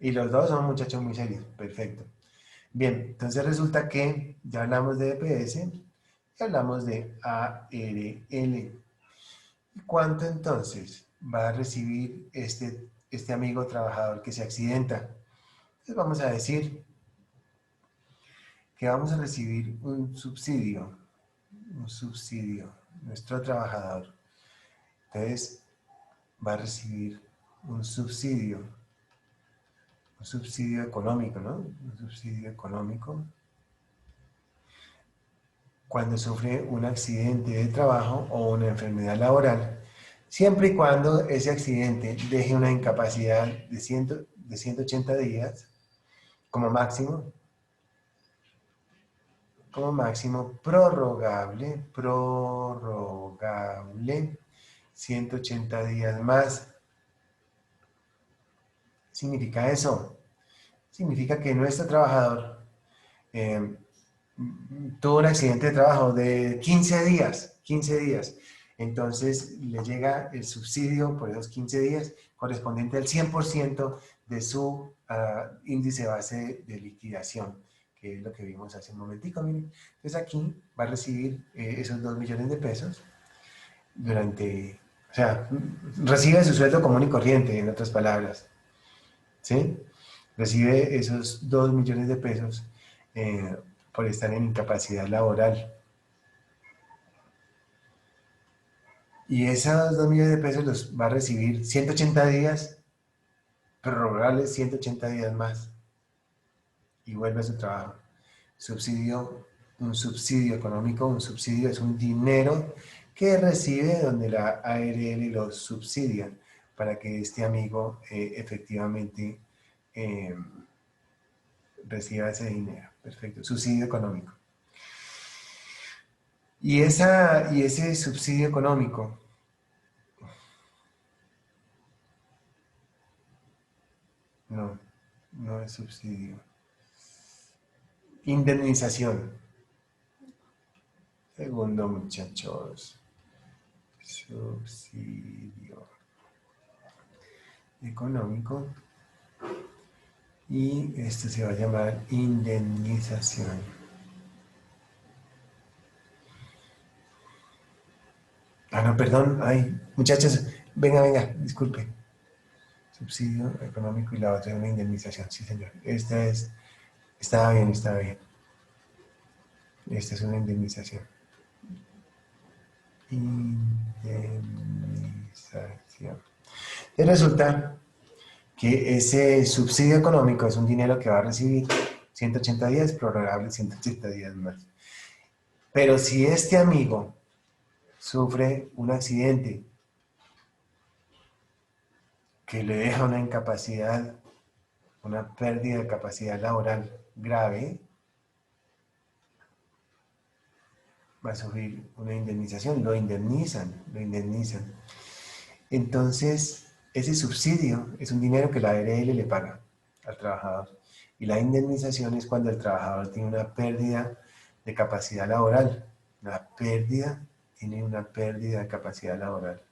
y los dos son muchachos muy serios, perfecto. Bien, entonces resulta que ya hablamos de EPS y hablamos de ARL. ¿Cuánto entonces va a recibir este amigo trabajador que se accidenta? Entonces vamos a decir que vamos a recibir un subsidio, nuestro trabajador. Entonces va a recibir un subsidio económico, ¿no? Un subsidio económico cuando sufre un accidente de trabajo o una enfermedad laboral, siempre y cuando ese accidente deje una incapacidad de 180 días como máximo prorrogable, 180 días más. ¿Significa eso? Significa que nuestro trabajador tuvo un accidente de trabajo de 15 días. Entonces le llega el subsidio por esos 15 días correspondiente al 100% de su índice base de liquidación, que es lo que vimos hace un momentico, miren. Entonces aquí va a recibir esos 2 millones de pesos o sea, recibe su sueldo común y corriente, en otras palabras, ¿sí? Recibe esos 2 millones de pesos por estar en incapacidad laboral. Y esos 2 millones de pesos los va a recibir 180 días, prorrogables 180 días más. Y vuelve a su trabajo. un subsidio económico. Un subsidio es un dinero que recibe donde la ARL lo subsidia para que este amigo efectivamente reciba ese dinero. Perfecto, subsidio económico. Y ese subsidio económico no es subsidio. Indemnización. Segundo, muchachos. Subsidio económico. Y esto se va a llamar indemnización. Ah, no, perdón. Ay, muchachos, venga, disculpe. Subsidio económico y la otra es una indemnización. Sí, señor. Estaba bien. Esta es una indemnización. Indemnización. Y resulta que ese subsidio económico es un dinero que va a recibir 180 días, prorrogable 180 días más. Pero si este amigo sufre un accidente que le deja una incapacidad, una pérdida de capacidad laboral grave, va a sufrir una indemnización, lo indemnizan. Entonces, ese subsidio es un dinero que la ARL le paga al trabajador. Y la indemnización es cuando el trabajador tiene una pérdida de capacidad laboral. Tiene una pérdida de capacidad laboral.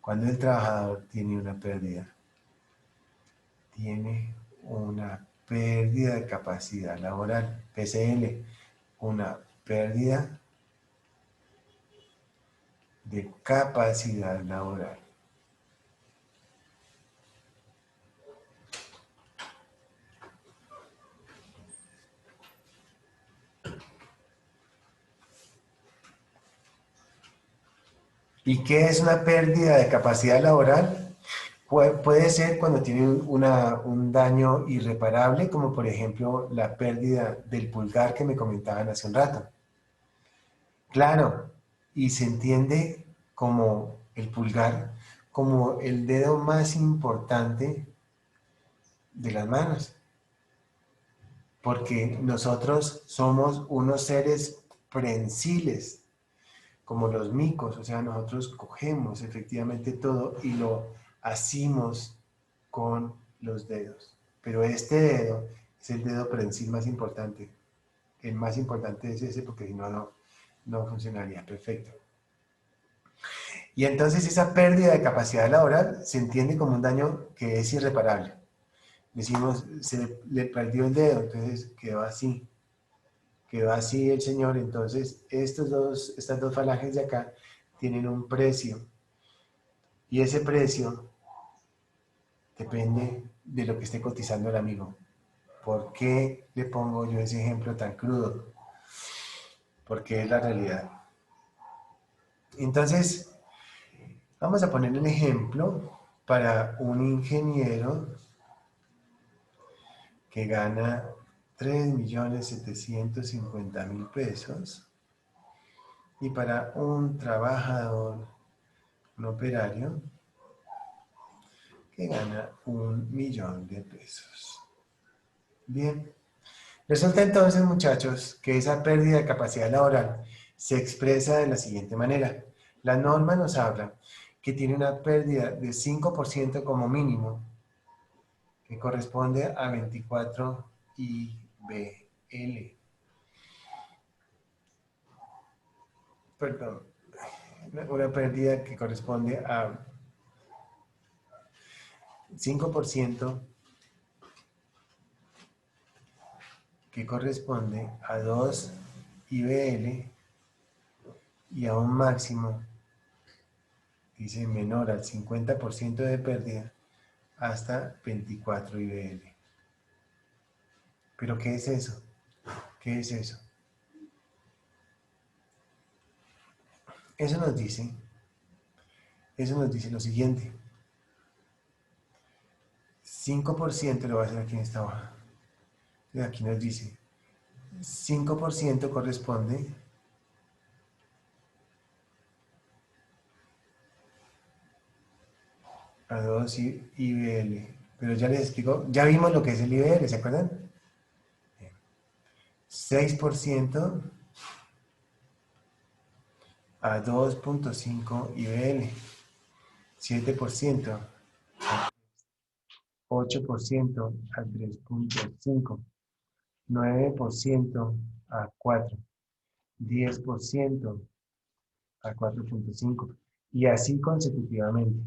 Cuando el trabajador tiene una pérdida de capacidad laboral, PCL, una pérdida de capacidad laboral. ¿Y qué es una pérdida de capacidad laboral? Puede ser cuando tiene un daño irreparable, como por ejemplo la pérdida del pulgar que me comentaban hace un rato. Claro, y se entiende como el pulgar, como el dedo más importante de las manos. Porque nosotros somos unos seres prensiles, como los micos, o sea, nosotros cogemos efectivamente todo y lo asimos con los dedos. Pero este dedo es el dedo prensil más importante. El más importante es ese porque si no, no funcionaría. Perfecto. Y entonces esa pérdida de capacidad laboral se entiende como un daño que es irreparable. Decimos, se le perdió el dedo, entonces quedó así el señor. Entonces estas dos falanges de acá tienen un precio, y ese precio depende de lo que esté cotizando el amigo. ¿Por qué le pongo yo ese ejemplo tan crudo? Porque es la realidad. Entonces, vamos a poner un ejemplo para un ingeniero que gana 3.750.000 pesos, y para un trabajador, un operario, que gana 1.000.000 de pesos. Bien. Resulta entonces, muchachos, que esa pérdida de capacidad laboral se expresa de la siguiente manera. La norma nos habla que tiene una pérdida de 5% como mínimo, que corresponde a 24 IBL. Perdón, una pérdida que corresponde a 5%, que corresponde a 2 IBL, y a un máximo, dice menor al 50% de pérdida, hasta 24 IBL. ¿Pero qué es eso? ¿Qué es eso? Eso nos dice lo siguiente. 5% lo voy a hacer aquí en esta hoja. Aquí nos dice 5% corresponde a 2 IBL. Pero ya les explico, ya vimos lo que es el IBL, ¿se acuerdan? 6% a 2.5 IBL, 7% a 8% a 3.5, 9% a 4, 10% a 4.5 y así consecutivamente.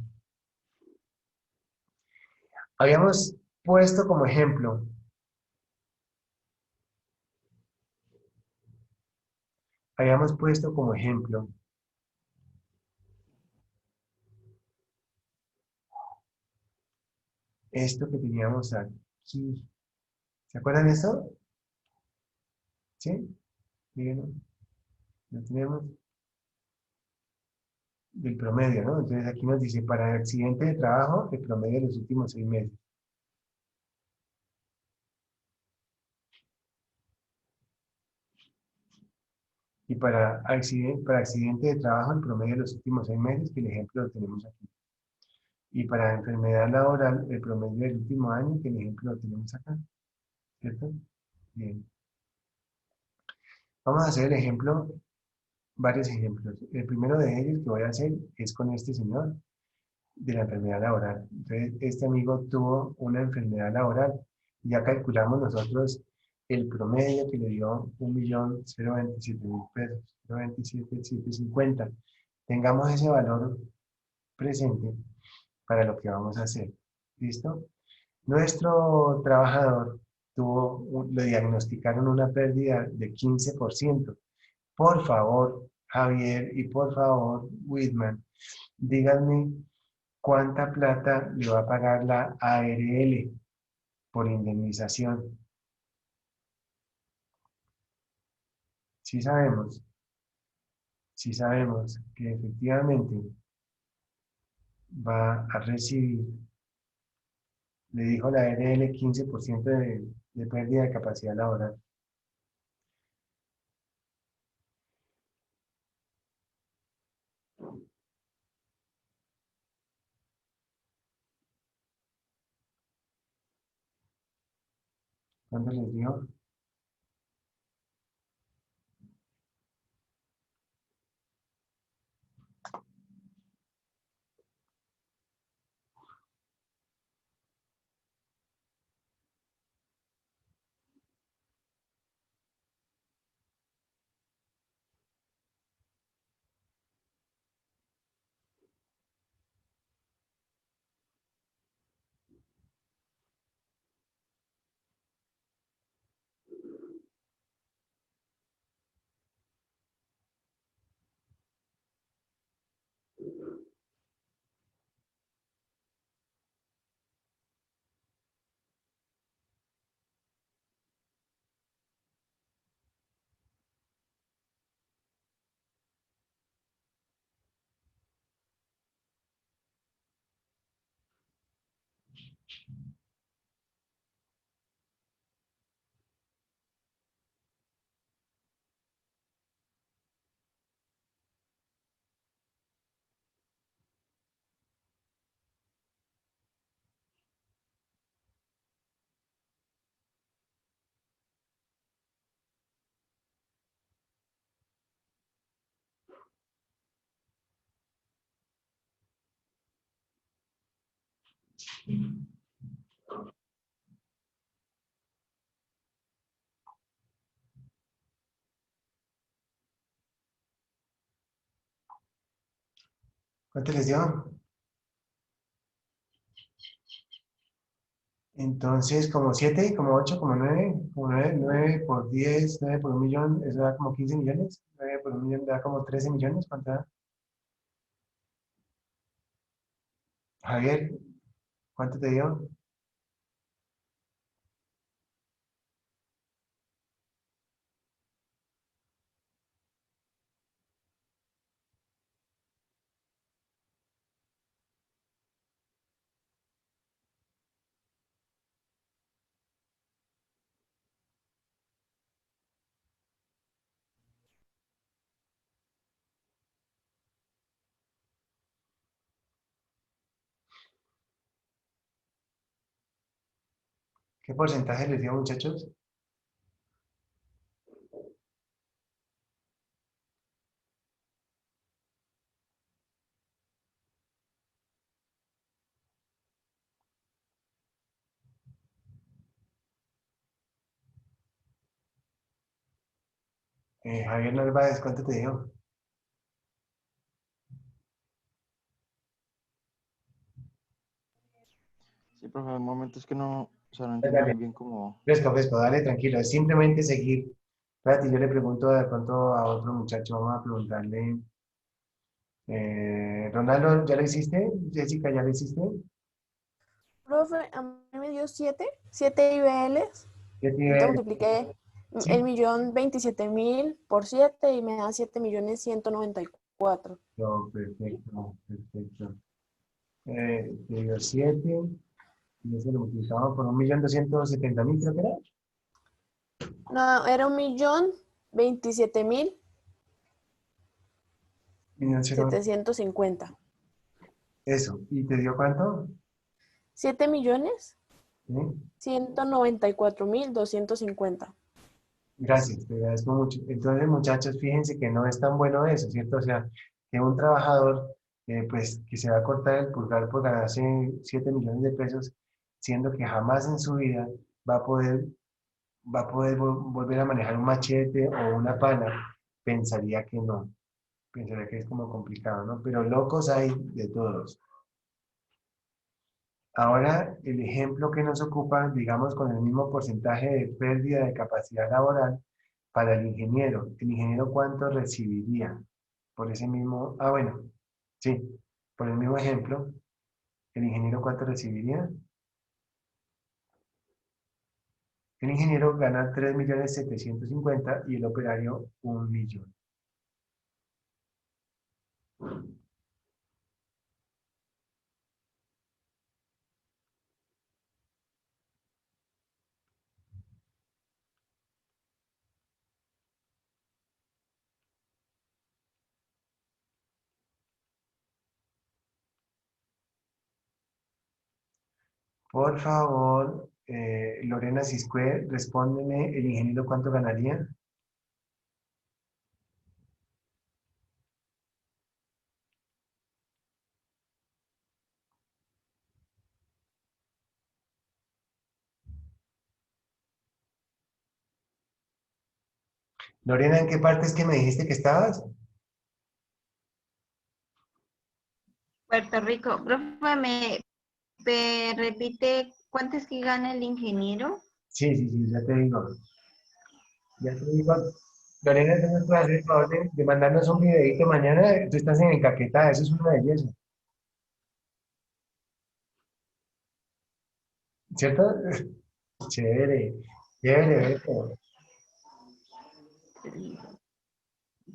Habíamos puesto como ejemplo esto que teníamos aquí. ¿Se acuerdan de esto? ¿Sí? Díganlo. Lo tenemos del promedio, ¿no? Entonces aquí nos dice, para el accidente de trabajo, el promedio de los últimos 6 meses. Y para accidente de trabajo, el promedio de los últimos 6 meses, que el ejemplo lo tenemos aquí. Y para enfermedad laboral, el promedio del último año, que el ejemplo lo tenemos acá. ¿Cierto? Bien. Vamos a hacer el ejemplo, varios ejemplos. El primero de ellos que voy a hacer es con este señor de la enfermedad laboral. Entonces, este amigo tuvo una enfermedad laboral. Ya calculamos nosotros el promedio que le dio 1.027.000 pesos, 0.27.750. Tengamos ese valor presente para lo que vamos a hacer. ¿Listo? Nuestro trabajador le diagnosticaron una pérdida de 15%. Por favor, Javier, y por favor, Whitman, díganme cuánta plata le va a pagar la ARL por indemnización. Sí sabemos que efectivamente va a recibir, le dijo la ARL, 15% de pérdida de capacidad laboral. ¿Cuánto les dio? ¿Cuánto les dio? Entonces, como 7, como 8, como 9, como 9 por 10, 9 por 1.000.000, eso da como 15 millones. 9 por 1.000.000 da como 13 millones. ¿Cuánto da? Javier, ¿cuánto te dio? ¿Qué porcentaje les dio, muchachos? Javier Narváez, ¿cuánto te dio? Sí, profe, un momento es que no, o sea, no entiendo muy Dale, bien cómo... fresco, fresco, dale, tranquilo. Es simplemente seguir. Espérate, yo le pregunto de pronto a otro muchacho, vamos a preguntarle. Ronaldo, ¿ya lo hiciste? Jessica, ¿ya lo hiciste? Profe, a mí me dio 7 IBLs. ¿Qué Entonces nivel? multipliqué el Sí. 1.027.000 por 7 y me da 7.194.000. No, perfecto, perfecto. Te dio 7, y eso lo multiplicamos por 1.270.000, creo que era. No, era 1.027.750. Eso, ¿y te dio cuánto? 7.194.250. Gracias, te agradezco mucho. Entonces, muchachos, fíjense que no es tan bueno eso, ¿cierto? O sea, que un trabajador, pues, que se va a cortar el pulgar por ganarse 7 millones de pesos, siendo que jamás en su vida va a poder, volver a manejar un machete o una pala, pensaría que no, pensaría que es como complicado, ¿no? Pero locos hay de todos. Ahora, el ejemplo que nos ocupa, digamos, con el mismo porcentaje de pérdida de capacidad laboral para el ingeniero. ¿El ingeniero cuánto recibiría? Por ese mismo, bueno, sí, por el mismo ejemplo, ¿el ingeniero cuánto recibiría? El ingeniero gana 3.750.000 y el operario 1.000.000. Por favor, Lorena Siscue, respóndeme, ¿el ingeniero cuánto ganaría? Lorena, ¿en qué parte es que me dijiste que estabas? Puerto Rico. Profe, ¿me repite cuánto es que gana el ingeniero? Sí, sí, sí, ya te digo. Ya te digo. Lorena, ¿tú me puedes hacer el favor de mandarnos un videito mañana? Tú estás en Encaquetá, eso es una belleza. ¿Cierto? Chévere, chévere, eso.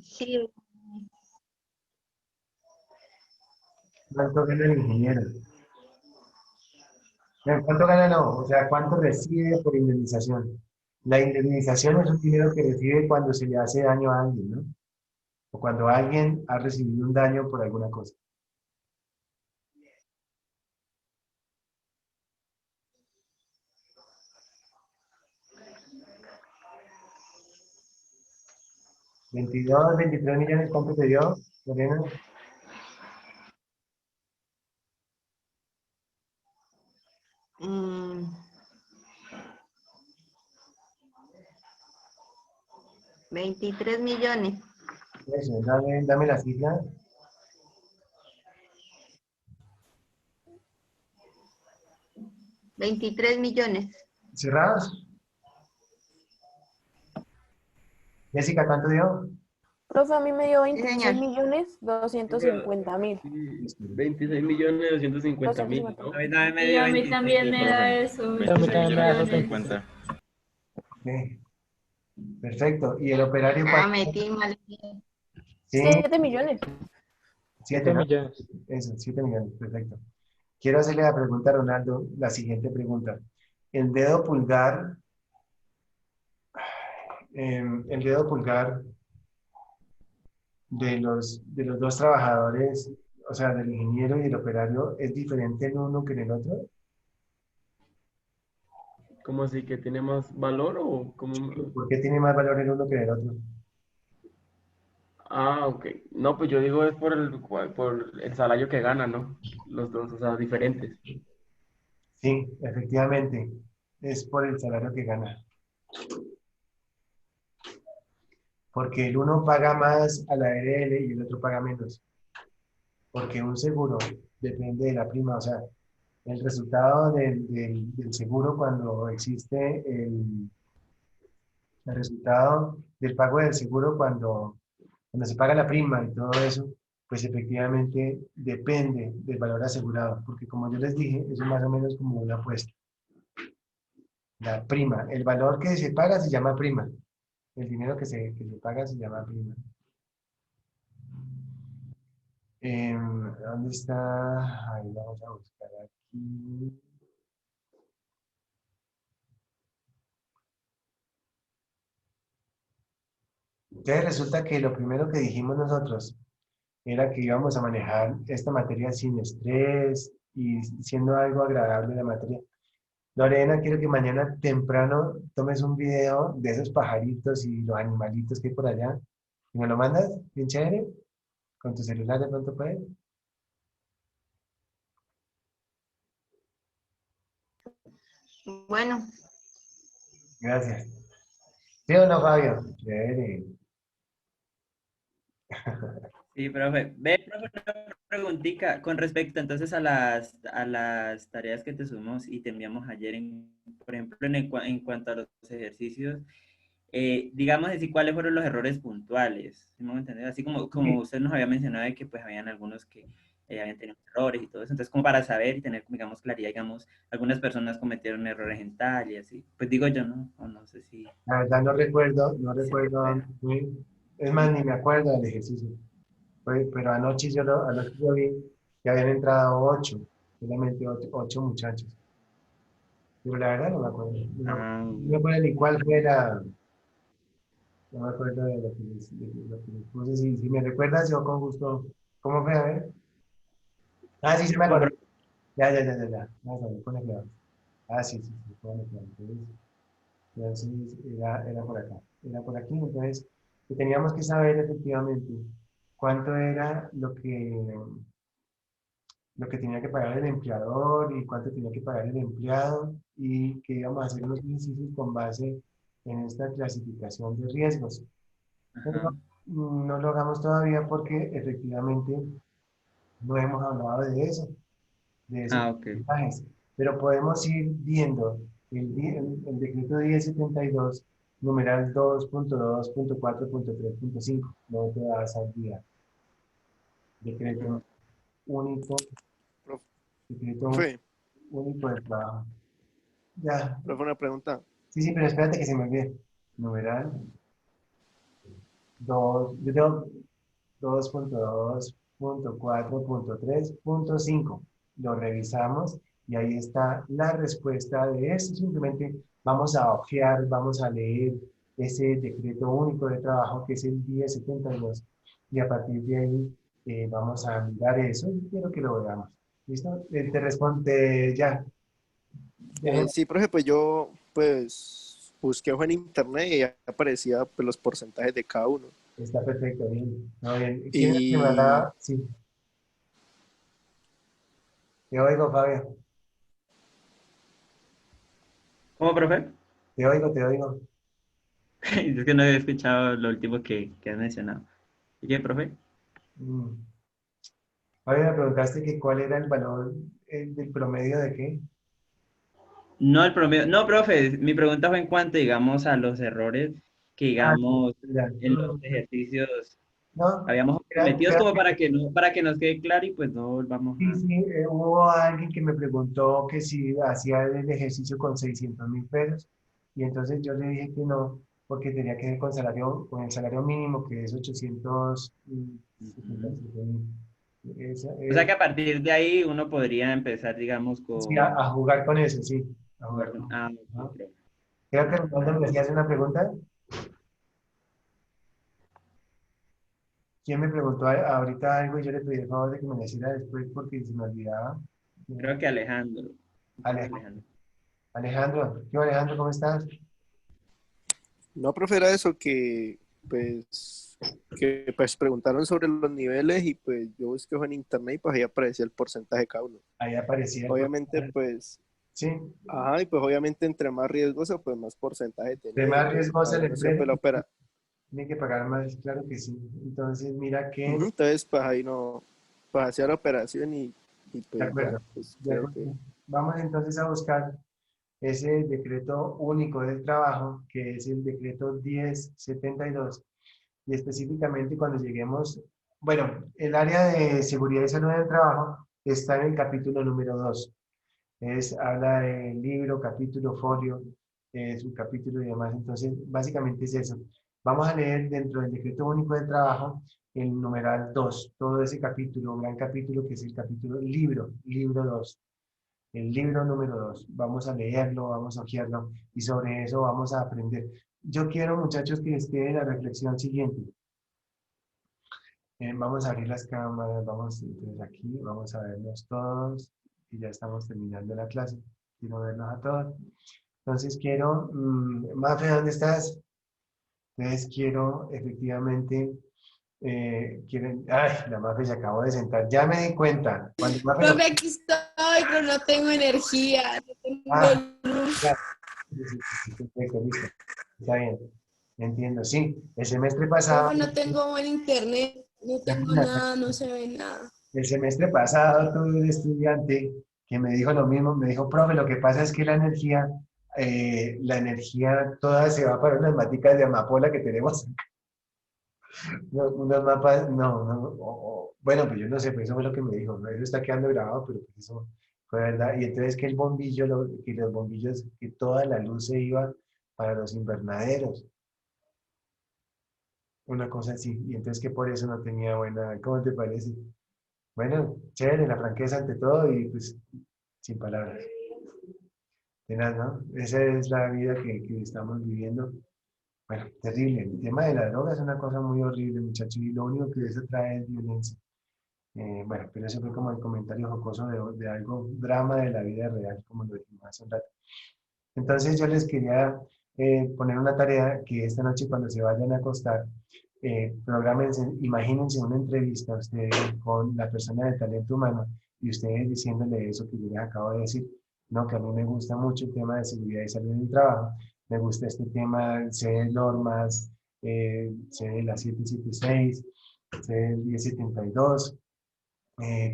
Sí, ¿Cuánto gana el ingeniero? No, ¿cuánto gana? No, o sea, ¿cuánto recibe por indemnización? La indemnización es un dinero que recibe cuando se le hace daño a alguien, ¿no? O cuando alguien ha recibido un daño por alguna cosa. ¿22, 23 millones, cuánto te dio, Lorena? mm, 23 millones. Eso, dame la cifra. 23 millones. ¿Cerrados? Jessica, ¿cuánto dio? Profe, a mí me dio Sí, señor. 26.250.000. 26.250.000, ¿no? A mí también me Y dio a mí 26, también me da profe. eso, A mí 26 también me da eso. millones. 50. Ok, perfecto. ¿Y el operario Ah, cuánto? metí mal. Sí, 7 millones. 7, 7 ¿no? millones. Eso, 7 millones, perfecto. Quiero hacerle la pregunta a Ronaldo, la siguiente pregunta. El dedo pulgar, el dedo pulgar de los dos trabajadores, o sea, del ingeniero y el operario, ¿es diferente en uno que en el otro? ¿Cómo así? ¿Que tiene más valor o cómo? ¿Por qué tiene más valor el uno que el otro? Ah, ok. No, pues yo digo es por el salario que ganan, ¿no? Los dos, o sea, diferentes. Sí, efectivamente, es por el salario que gana. Porque el uno paga más a la ARL y el otro paga menos. Porque un seguro depende de la prima, o sea, el resultado del seguro cuando existe el resultado del pago del seguro cuando se paga la prima y todo eso, pues efectivamente depende del valor asegurado, porque como yo les dije, eso es más o menos como una apuesta. La prima, el valor que se paga se llama prima, el dinero que se paga se llama prima. ¿Dónde está? Ahí vamos a buscar aquí. Entonces resulta que lo primero que dijimos nosotros era que íbamos a manejar esta materia sin estrés y siendo algo agradable la materia. Lorena, quiero que mañana temprano tomes un video de esos pajaritos y los animalitos que hay por allá y me lo mandas, bien chévere, con tu celular de pronto puedes. Bueno, Gracias. ¿Sí o no, Fabio? Chévere. Sí, profe. Ve, profe, una preguntita con respecto entonces a las tareas que te sumamos y te enviamos ayer, por ejemplo, en cuanto a los ejercicios, digamos decir cuáles fueron los errores puntuales, ¿sí me voy a entender? Así como usted nos había mencionado de que pues habían algunos que habían tenido errores y todo eso, entonces como para saber y tener, digamos, claridad, digamos, algunas personas cometieron errores en tal y así, pues digo yo, ¿no? O no sé si La verdad no recuerdo, no se recuerdo recuerda. dónde fue. Es más, ni me acuerdo del ejercicio. Pero anoche yo vi que habían entrado solamente ocho muchachos. Pero la verdad no me acuerdo. No, Ah, no me acuerdo ni cuál fue no me acuerdo de lo que les puse. Si me recuerdas, yo con gusto. ¿Cómo fue? A ver. Ah, sí, se me como acordó. Ya. Vamos a ver, pone cuidado. Ah, sí, pone cuidado. Entonces, era por acá. Era por aquí. Entonces, que teníamos que saber efectivamente cuánto era lo que tenía que pagar el empleador y cuánto tenía que pagar el empleado y que íbamos a hacer unos ejercicios con base en esta clasificación de riesgos. ajá. Pero no lo hagamos todavía porque efectivamente no hemos hablado de esos Ah, ok. porcentajes, pero podemos ir viendo el decreto 1072, numeral 2.2.4.3.5, no te vas a olvidar. Decreto único, decreto Profe, único de trabajo. Ya, profe, una pregunta. sí, pero espérate que se me olvide. Numeral 2, yo tengo 2.2.4.3.5. Lo revisamos y ahí está la respuesta de eso. Simplemente vamos a ojear, vamos a leer ese decreto único de trabajo que es el 1072 y a partir de ahí vamos a mirar eso y quiero que lo veamos. ¿Listo? Te responde ya. Sí, profe, pues yo pues busqué fue en internet y ahí aparecía pues, los porcentajes de cada uno. Está perfecto, bien. No, bien. ¿Quién es el que me Y hablaba? Sí, te oigo, Fabio. ¿Cómo, profe? Te oigo. Es que no había escuchado lo último que has mencionado. ¿Y qué, profe? Mm. Fabio, me preguntaste que cuál era el valor del promedio de qué. No el promedio. No, profe, mi pregunta fue en cuanto, digamos, a los errores que, Ah, sí, digamos, ya. en los ejercicios No, habíamos cometido creo como que para que nos quede claro y pues no volvamos sí, a... sí, hubo alguien que me preguntó que si hacía el ejercicio con 600.000 pesos y entonces yo le dije que no, porque tenía que ver con el salario mínimo que es 877.000. O sea que a partir de ahí uno podría empezar, digamos, Sí, a con... jugar con eso, sí, a jugar con eso. Ah, Ajá. ok, profe. Creo que Ah, Ronaldo me hacías una pregunta. ¿Quién me preguntó ahorita algo y yo le pedí el favor de que me lo hiciera después porque se me olvidaba? creo que Alejandro. Creo que Alejandro. Alejandro. Alejandro, ¿qué onda, Alejandro? ¿Cómo estás? No, profe, era eso que pues preguntaron sobre los niveles y pues yo busqué en internet y pues ahí aparecía el porcentaje de cada uno. Ahí aparecía. Obviamente, pues, sí. Ajá, y pues obviamente entre más riesgoso, pues más porcentaje De tenía. más riesgosa la No sé, pues empresa, tiene que pagar más, claro que sí. Entonces, mira que... Entonces, pues ahí no, pues hacía la operación y pues de acuerdo. ya, pues De creo acuerdo. que... Vamos entonces a buscar ese decreto único del trabajo, que es el decreto 1072. Y específicamente cuando lleguemos, bueno, el área de seguridad y salud del trabajo está en el capítulo número 2. Habla del libro, capítulo, folio, subcapítulo y demás. Entonces, básicamente es eso. Vamos a leer dentro del decreto único del trabajo el numeral 2, todo ese capítulo, un gran capítulo que es el capítulo libro 2. El libro número 2. Vamos a leerlo, vamos a hojearlo y sobre eso vamos a aprender. Yo quiero, muchachos, que estén en la reflexión siguiente. Vamos a abrir las cámaras, vamos entonces aquí, vamos a vernos todos y ya estamos terminando la clase. Quiero vernos a todos. Entonces quiero, Mafe, ¿dónde estás? Entonces quiero efectivamente, la Mafe se acabó de sentar. Ya me di cuenta. Cuando Mafe Profe, aquí estoy, pero no tengo energía, no tengo luz. Ya. Sí, perfecto, listo. Está bien. Entiendo, sí. El semestre pasado... Profe, no tengo buen internet, no tengo nada, no se ve nada. El semestre pasado tuve un estudiante que me dijo lo mismo, me dijo, profe, lo que pasa es que la energía toda se va para unas maticas de amapola que tenemos. Unos mapas, bueno, pues yo no sé, pues eso fue lo que me dijo, ¿no? Eso está quedando grabado, pero pues eso fue verdad. Y entonces que el bombillo, que los bombillos, que toda la luz se iba para los invernaderos. Una cosa así. Y entonces que por eso no tenía buena, ¿cómo te parece? Bueno, chévere, la franqueza ante todo y pues sin palabras. Tenaz, ¿no? Esa es la vida que estamos viviendo. Bueno, terrible. El tema de la droga es una cosa muy horrible, muchachos, y lo único que eso trae es violencia. Bueno, pero eso fue como el comentario jocoso de algo, drama de la vida real, como lo dijimos hace un rato. Entonces yo les quería poner una tarea que esta noche cuando se vayan a acostar, programense, imagínense una entrevista ustedes con la persona de talento humano y ustedes diciéndole eso que yo les acabo de decir, no, que a mí me gusta mucho el tema de seguridad y salud en el trabajo, me gusta este tema, sé de normas, sé de la 776, sé del 1072.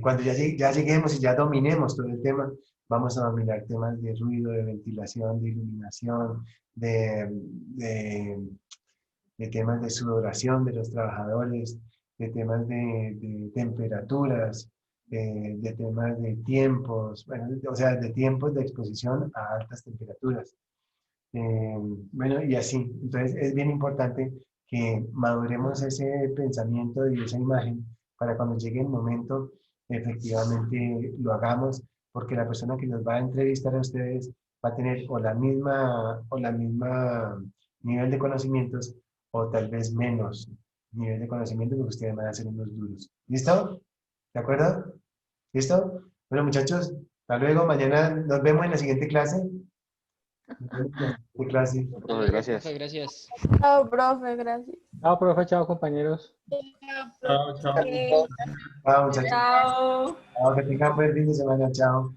Cuando ya lleguemos y ya dominemos todo el tema, vamos a dominar temas de ruido, de ventilación, de iluminación, de temas de sudoración de los trabajadores, de temas de temperaturas, de temas de tiempos, bueno, o sea, de tiempos de exposición a altas temperaturas. Bueno, y así. Entonces, es bien importante que maduremos ese pensamiento y esa imagen para cuando llegue el momento, efectivamente lo hagamos, porque la persona que nos va a entrevistar a ustedes va a tener o la misma nivel de conocimientos o tal vez menos nivel de conocimiento porque ustedes van a ser unos duros. ¿Listo? ¿De acuerdo? ¿Listo? Bueno, muchachos, hasta luego. Mañana nos vemos en la siguiente clase. Clase. Gracias. Profe, gracias. Chao, profe, gracias. Chao, profe, chao, compañeros. Chao, chao. Chao, muchachos. Chao. Chao, que tengan buen fin de semana. Chao.